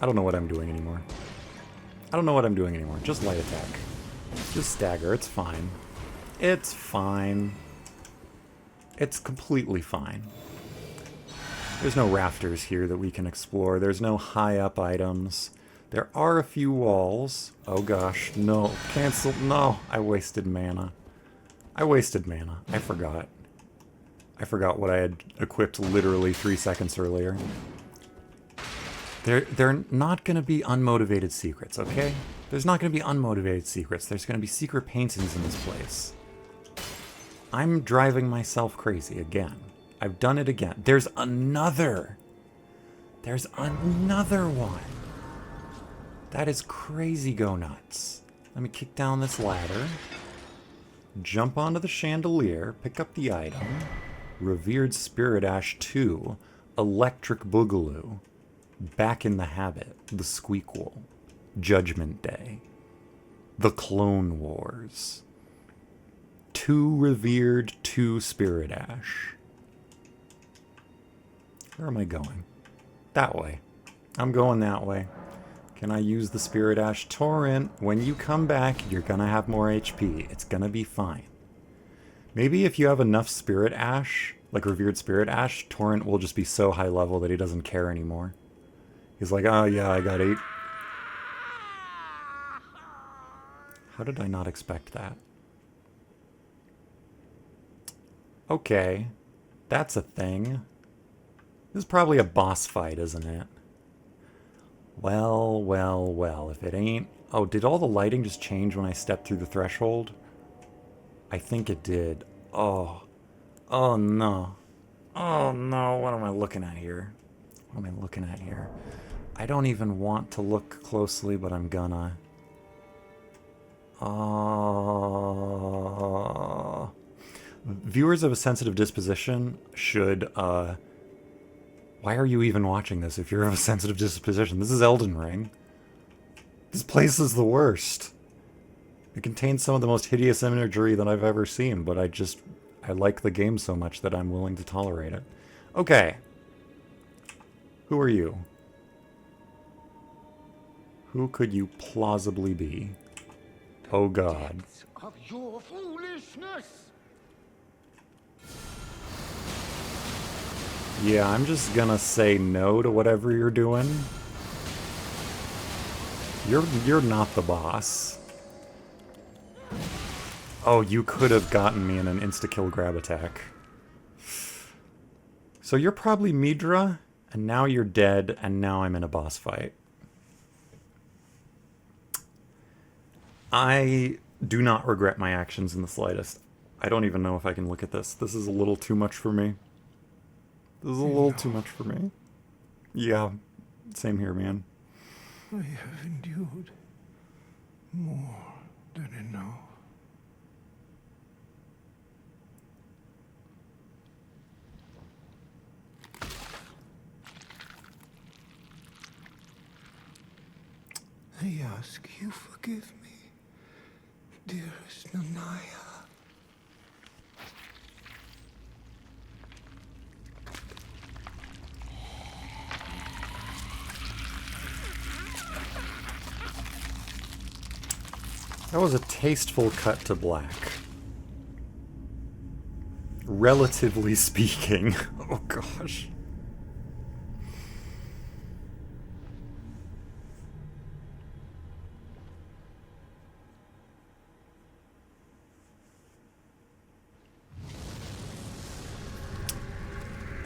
I don't know what I'm doing anymore. I don't know what I'm doing anymore. Just light attack. Just stagger. It's fine. It's fine. It's completely fine. There's no rafters here that we can explore. There's no high up items. There are a few walls. Oh gosh, no. Cancel. No, I wasted mana. I wasted mana. I forgot. I forgot what I had equipped literally 3 seconds earlier. They're not going to be unmotivated secrets, okay? There's not going to be unmotivated secrets. There's going to be secret paintings in this place. I'm driving myself crazy again. I've done it again. There's another. There's another one. That is crazy go nuts. Let me kick down this ladder. Jump onto the chandelier. Pick up the item. Revered Spirit Ash 2. Electric Boogaloo. Back in the Habit. The Squeakquel. Judgment Day. The Clone Wars. 2 Revered, 2 Spirit Ash. Where am I going? That way. I'm going that way. Can I use the Spirit Ash Torrent? When you come back, you're gonna have more HP. It's gonna be fine. Maybe if you have enough Spirit Ash like Revered Spirit Ash, Torrent will just be so high level that he doesn't care anymore. He's like, oh yeah, I got 8. How did I not expect that? Okay, that's a thing. This is probably a boss fight, isn't it? Well, well, well, if it ain't... Oh, did all the lighting just change when I stepped through the threshold? I think it did. Oh. Oh, no. Oh, no. What am I looking at here? What am I looking at here? I don't even want to look closely, but I'm gonna. Viewers of a sensitive disposition should, Why are you even watching this if you're of a sensitive disposition? This is Elden Ring. This place is the worst. It contains some of the most hideous imagery that I've ever seen, but I like the game so much that I'm willing to tolerate it. Okay. Who are you? Who could you plausibly be? Oh God. Of your foolishness. Yeah, I'm just gonna say no to whatever you're doing. You're not the boss. Oh, you could have gotten me in an insta-kill grab attack. So you're probably Midra, and now you're dead, and now I'm in a boss fight. I do not regret my actions in the slightest. I don't even know if I can look at this. This is a little too much for me. This is a little too much for me. Yeah, same here, man. I have endured more than enough. I ask you forgive me, dearest Nanaya. That was a tasteful cut to black. Relatively speaking. Oh gosh.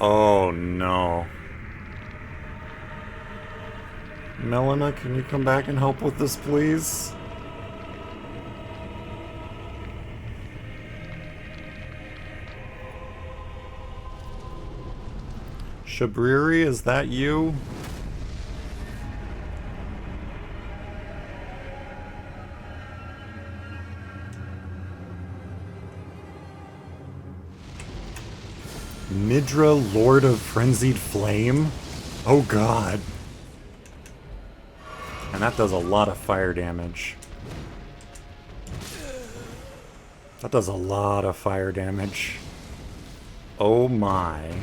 Oh no. Melina, can you come back and help with this, please? Shabriri, is that you? Midra, Lord of Frenzied Flame? Oh god. And that does a lot of fire damage. That does a lot of fire damage. Oh my.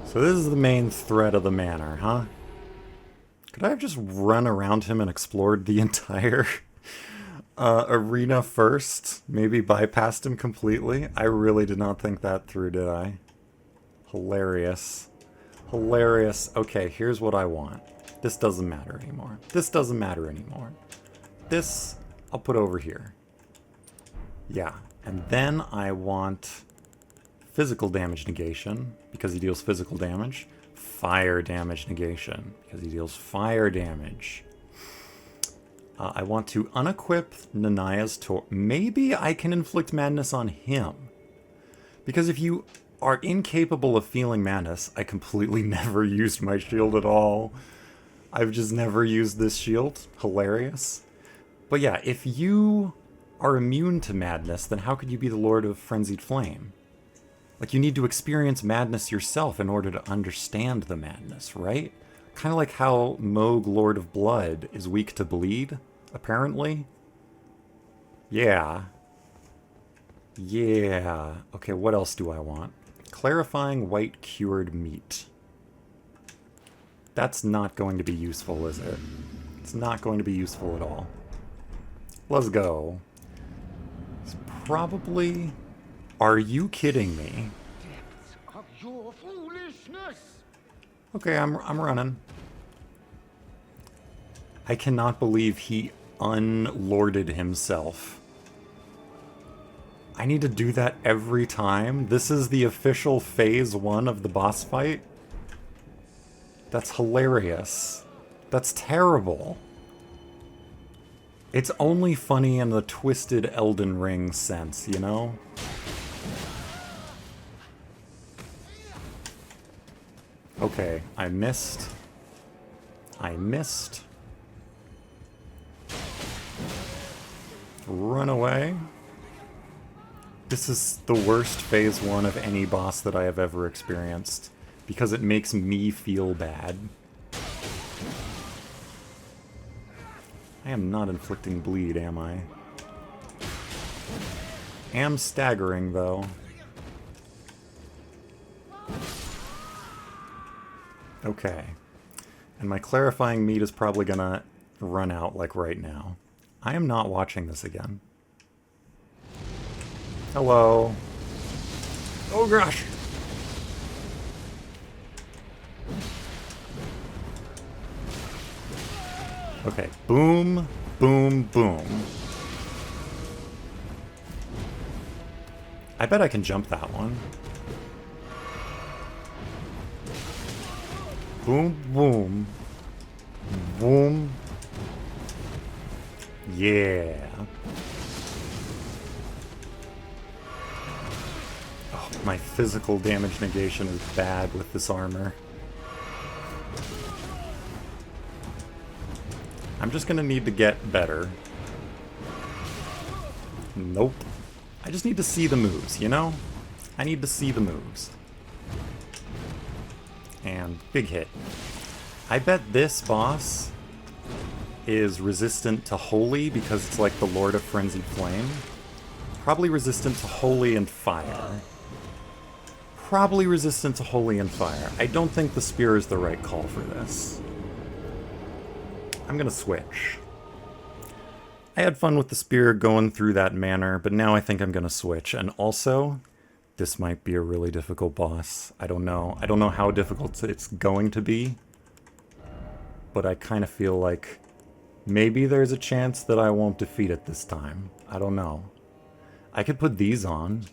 So this is the main threat of the manor, huh? Could I have just run around him and explored the entire arena first? Maybe bypassed him completely? I really did not think that through, did I? Hilarious. Hilarious. Okay, here's what I want. This doesn't matter anymore. This doesn't matter anymore. This, I'll put over here. Yeah, and then I want physical damage negation, because he deals physical damage. Fire damage negation, because he deals fire damage. I want to unequip Nanaya's Maybe I can inflict madness on him. Because if you are incapable of feeling madness, I completely never used my shield at all. I've just never used this shield. Hilarious. But yeah, if you are immune to madness, then how could you be the Lord of Frenzied Flame? Like, you need to experience madness yourself in order to understand the madness, right? Kind of like how Moog, Lord of Blood, is weak to bleed, apparently. Yeah. Yeah. Okay, what else do I want? Clarifying white cured meat. That's not going to be useful, is it? It's not going to be useful at all. Let's go. It's probably... Are you kidding me? Depths of your foolishness! Okay, I'm running. I cannot believe he unlorded himself. I need to do that every time? This is the official phase 1 of the boss fight? That's hilarious. That's terrible. It's only funny in the twisted Elden Ring sense, you know? Okay, I missed. I missed. Run away. This is the worst phase 1 of any boss that I have ever experienced, because it makes me feel bad. I am not inflicting bleed, am I? Am staggering, though. Okay. And my clarifying meat is probably gonna run out, like, right now. I am not watching this again. Hello. Oh gosh! Okay, boom, boom, boom. I bet I can jump that one. Boom, boom. Boom. Yeah. Oh, my physical damage negation is bad with this armor. I'm just gonna need to get better. Nope. I just need to see the moves, you know? I need to see the moves. And big hit. I bet this boss is resistant to Holy because it's like the Lord of Frenzied Flame. Probably resistant to Holy and Fire. Probably resistant to Holy and Fire. I don't think the Spear is the right call for this. I'm gonna switch. I had fun with the Spear going through that manner, but now I think I'm gonna switch. And also, this might be a really difficult boss. I don't know. I don't know how difficult it's going to be. But I kind of feel like maybe there's a chance that I won't defeat it this time. I don't know. I could put these on.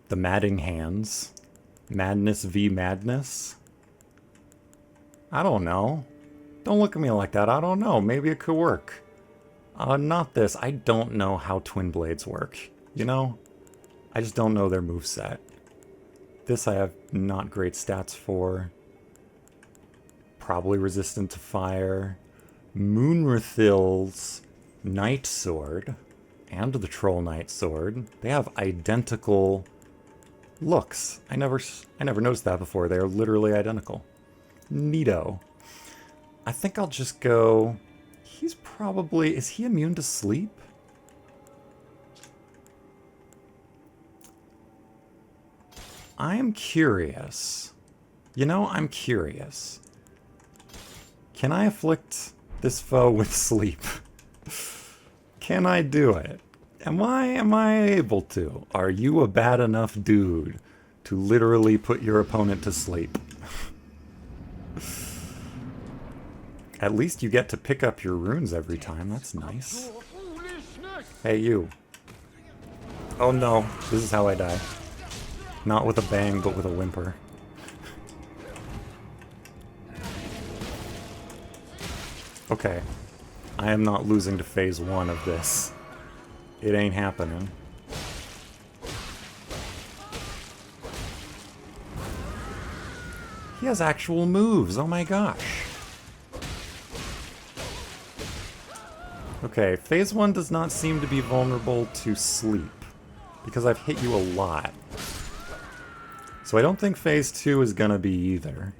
The Madding Hands. Madness v Madness. I don't know. Don't look at me like that. I don't know. Maybe it could work. Not this. I don't know how Twin Blades work. You know? I just don't know their moveset. This I have not great stats for. Probably resistant to fire. Moonrathil's Night Sword and the Troll Knight Sword. They have identical looks. I never noticed that before. They are literally identical. Neato. I think I'll just go... He's probably... Is he immune to sleep? I am curious. You know, I'm curious. Can I afflict this foe with sleep? Can I do it? Am I able to? Are you a bad enough dude to literally put your opponent to sleep? At least you get to pick up your runes every time. That's nice. Hey, you. Oh no, this is how I die. Not with a bang, but with a whimper. Okay. I am not losing to phase 1 of this. It ain't happening. He has actual moves, oh my gosh. Okay, phase 1 does not seem to be vulnerable to sleep, because I've hit you a lot. So I don't think phase 2 is gonna be either.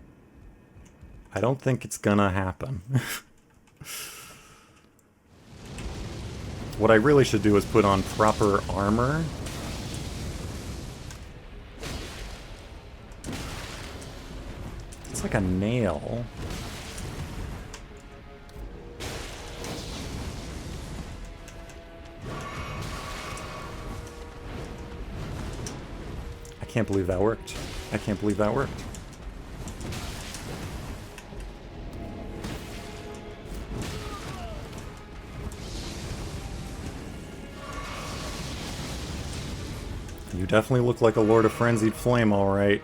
I don't think it's gonna happen. What I really should do is put on proper armor. It's like a nail. can't believe that worked. I can't believe that worked. You definitely look like a Lord of Frenzied Flame, alright.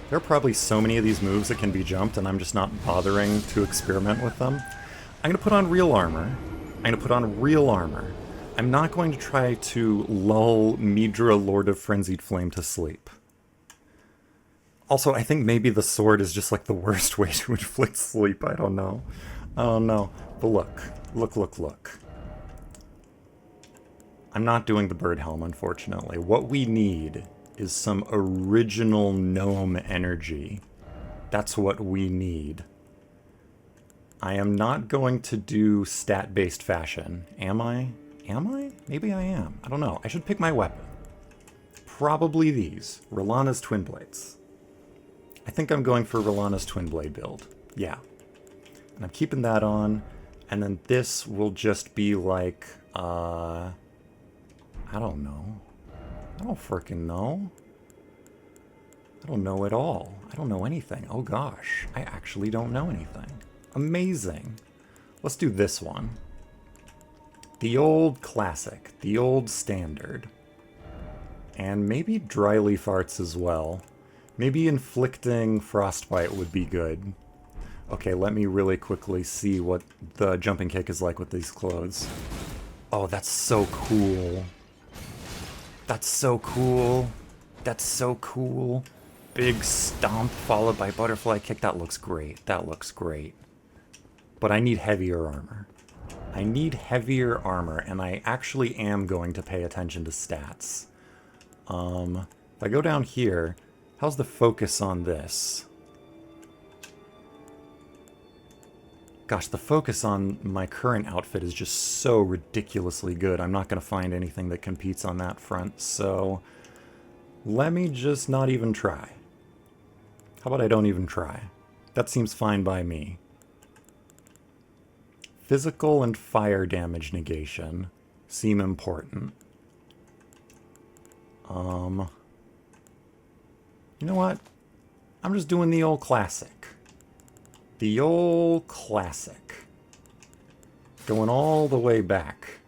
There are probably so many of these moves that can be jumped, and I'm just not bothering to experiment with them. I'm going to put on real armor. I'm going to put on real armor. I'm not going to try to lull Midra, Lord of Frenzied Flame, to sleep. Also, I think maybe the sword is just like the worst way to inflict sleep. I don't know. I don't know. But look. Look. I'm not doing the bird helm, unfortunately. What we need is some original gnome energy. That's what we need. I am not going to do stat-based fashion. Am I? Am I? Maybe I am. I don't know. I should pick my weapon. Probably these. R'Lana's Twin Blades. I think I'm going for R'Lana's Twin Blade build. Yeah. And I'm keeping that on. And then this will just be like, I don't know. I don't frickin' know. I don't know at all. I don't know anything. Oh gosh. I actually don't know anything. Amazing. Let's do this one. The old classic. The old standard. And maybe dry leaf arts as well. Maybe inflicting frostbite would be good. Okay, let me really quickly see what the jumping kick is like with these clothes. Oh, that's so cool. That's so cool. That's so cool. Big stomp followed by butterfly kick. That looks great. That looks great. But I need heavier armor. I need heavier armor, and I actually am going to pay attention to stats. If I go down here, how's the focus on this? Gosh, the focus on my current outfit is just so ridiculously good. I'm not going to find anything that competes on that front, so let me just not even try. How about I don't even try? That seems fine by me. Physical and fire damage negation seem important. You know what? I'm just doing the old classic. The old classic. Going all the way back.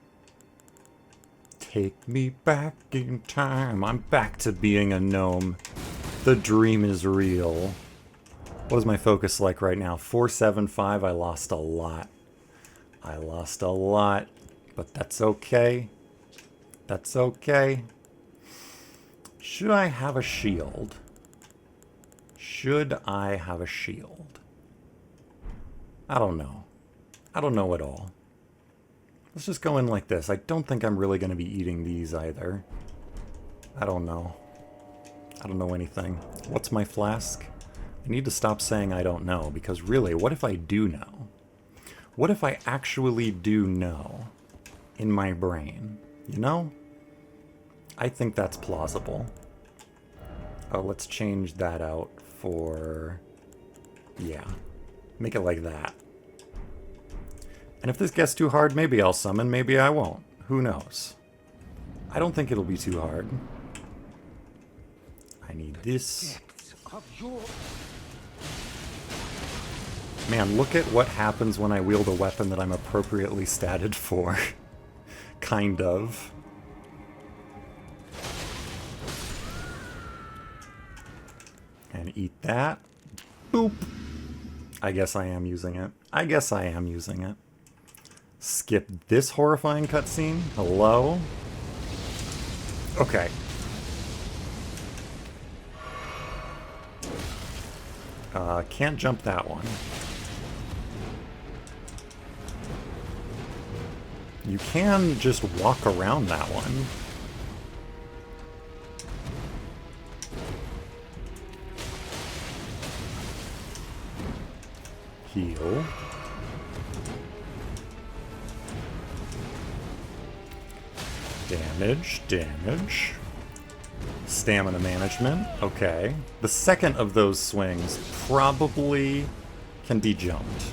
Take me back in time. I'm back to being a gnome. The dream is real. What is my focus like right now? 475. I lost a lot. I lost a lot. But that's okay. That's okay. Should I have a shield? Should I have a shield? I don't know. I don't know at all. Let's just go in like this. I don't think I'm really going to be eating these either. I don't know. I don't know anything. What's my flask? I need to stop saying I don't know, because really, what if I do know? What if I actually do know in my brain? You know? I think that's plausible. Oh, let's change that out for... yeah. Make it like that. And if this gets too hard, maybe I'll summon, maybe I won't. Who knows? I don't think it'll be too hard. I need this. Man, look at what happens when I wield a weapon that I'm appropriately statted for. Kind of. And eat that. Boop. I guess I am using it. I guess I am using it. Skip this horrifying cutscene. Hello? Okay. Can't jump that one. You can just walk around that one. Heal. Damage, damage. Stamina management, okay. The second of those swings probably can be jumped.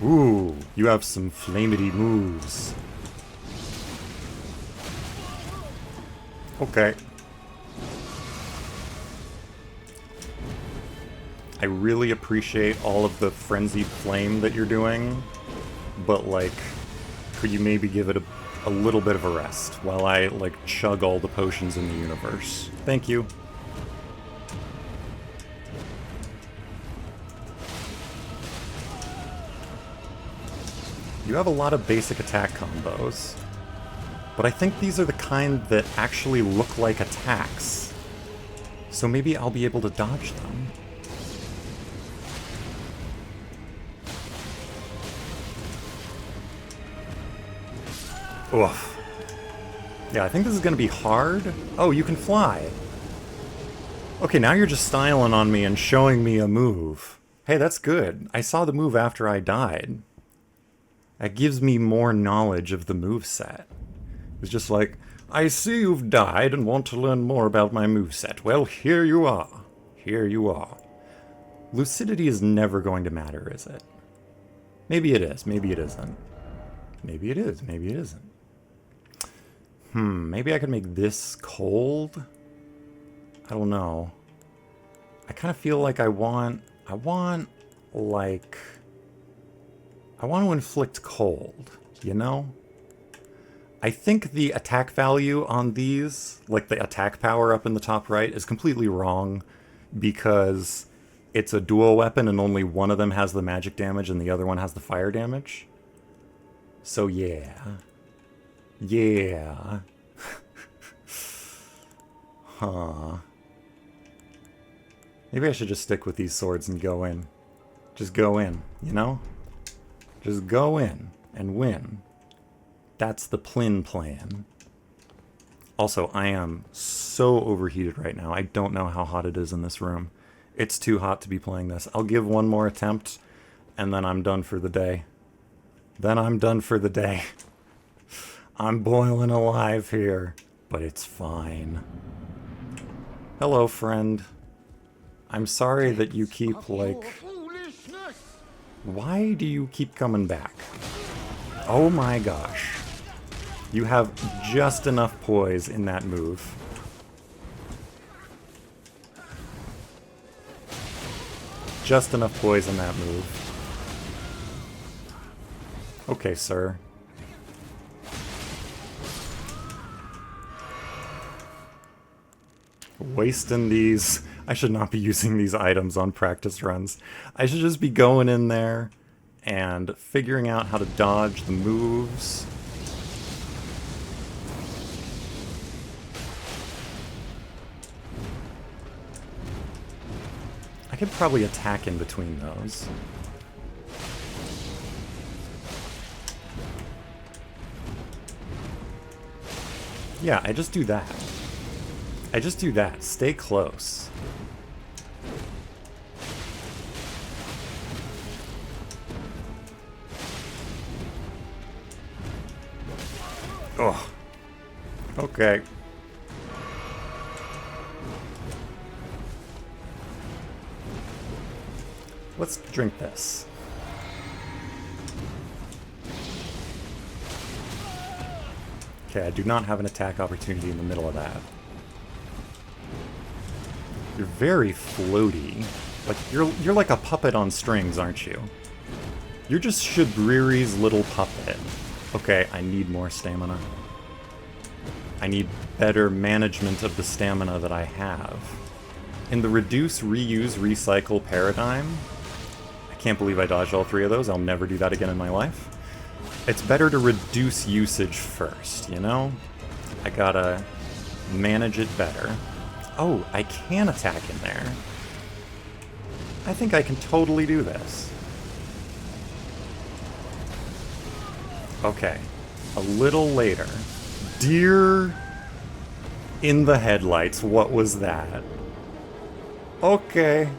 Ooh, you have some flamity moves. Okay. I really appreciate all of the frenzied flame that you're doing, but, like, could you maybe give it a little bit of a rest while I, like, chug all the potions in the universe? Thank you. You have a lot of basic attack combos, but I think these are the kind that actually look like attacks. So maybe I'll be able to dodge them. Oof. Yeah, I think this is gonna be hard. Oh, you can fly. Okay, now you're just styling on me and showing me a move. Hey, that's good. I saw the move after I died. That gives me more knowledge of the moveset. It's just like, I see you've died and want to learn more about my moveset. Well, here you are. Here you are. Lucidity is never going to matter, is it? Maybe it is, maybe it isn't. Maybe it is, maybe it isn't. Maybe I could make this cold? I don't know. I kind of feel like I want to inflict cold, you know? I think the attack value on these, like the attack power up in the top right, is completely wrong because it's a dual weapon and only one of them has the magic damage and the other one has the fire damage. So yeah. Yeah. Huh. Maybe I should just stick with these swords and go in. Just go in, you know? Just go in and win. That's the plan. Also, I am so overheated right now. I don't know how hot it is in this room. It's too hot to be playing this. I'll give one more attempt, and then I'm done for the day. I'm boiling alive here, but it's fine. Hello, friend. I'm sorry that you keep, like... Why do you keep coming back? Oh my gosh. You have just enough poise in that move. Just enough poise in that move. Okay, sir. Wasting these. I should not be using these items on practice runs. I should just be going in there and figuring out how to dodge the moves. I could probably attack in between those. Yeah, I just do that. Stay close. Oh. Okay. Let's drink this. Okay, I do not have an attack opportunity in the middle of that. You're very floaty. Like, you're like a puppet on strings, aren't you? You're just Shabriri's little puppet. Okay, I need more stamina. I need better management of the stamina that I have. In the reduce, reuse, recycle paradigm, I can't believe I dodged all three of those. I'll never do that again in my life. It's better to reduce usage first, you know? I gotta manage it better. Oh, I can attack in there. I think I can totally do this. Okay, a little later. Deer in the headlights, what was that? Okay.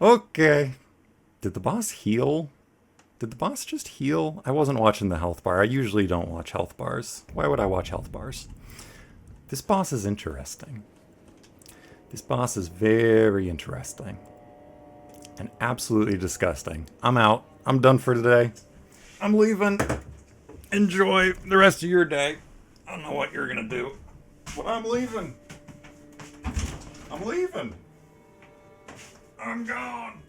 Okay. Did the boss heal? Did the boss just heal? I wasn't watching the health bar. I usually don't watch health bars. Why would I watch health bars? This boss is interesting. This boss is very interesting. And absolutely disgusting. I'm out. I'm done for today. I'm leaving. Enjoy the rest of your day. I don't know what you're gonna do, but I'm leaving. I'm leaving. I'm gone.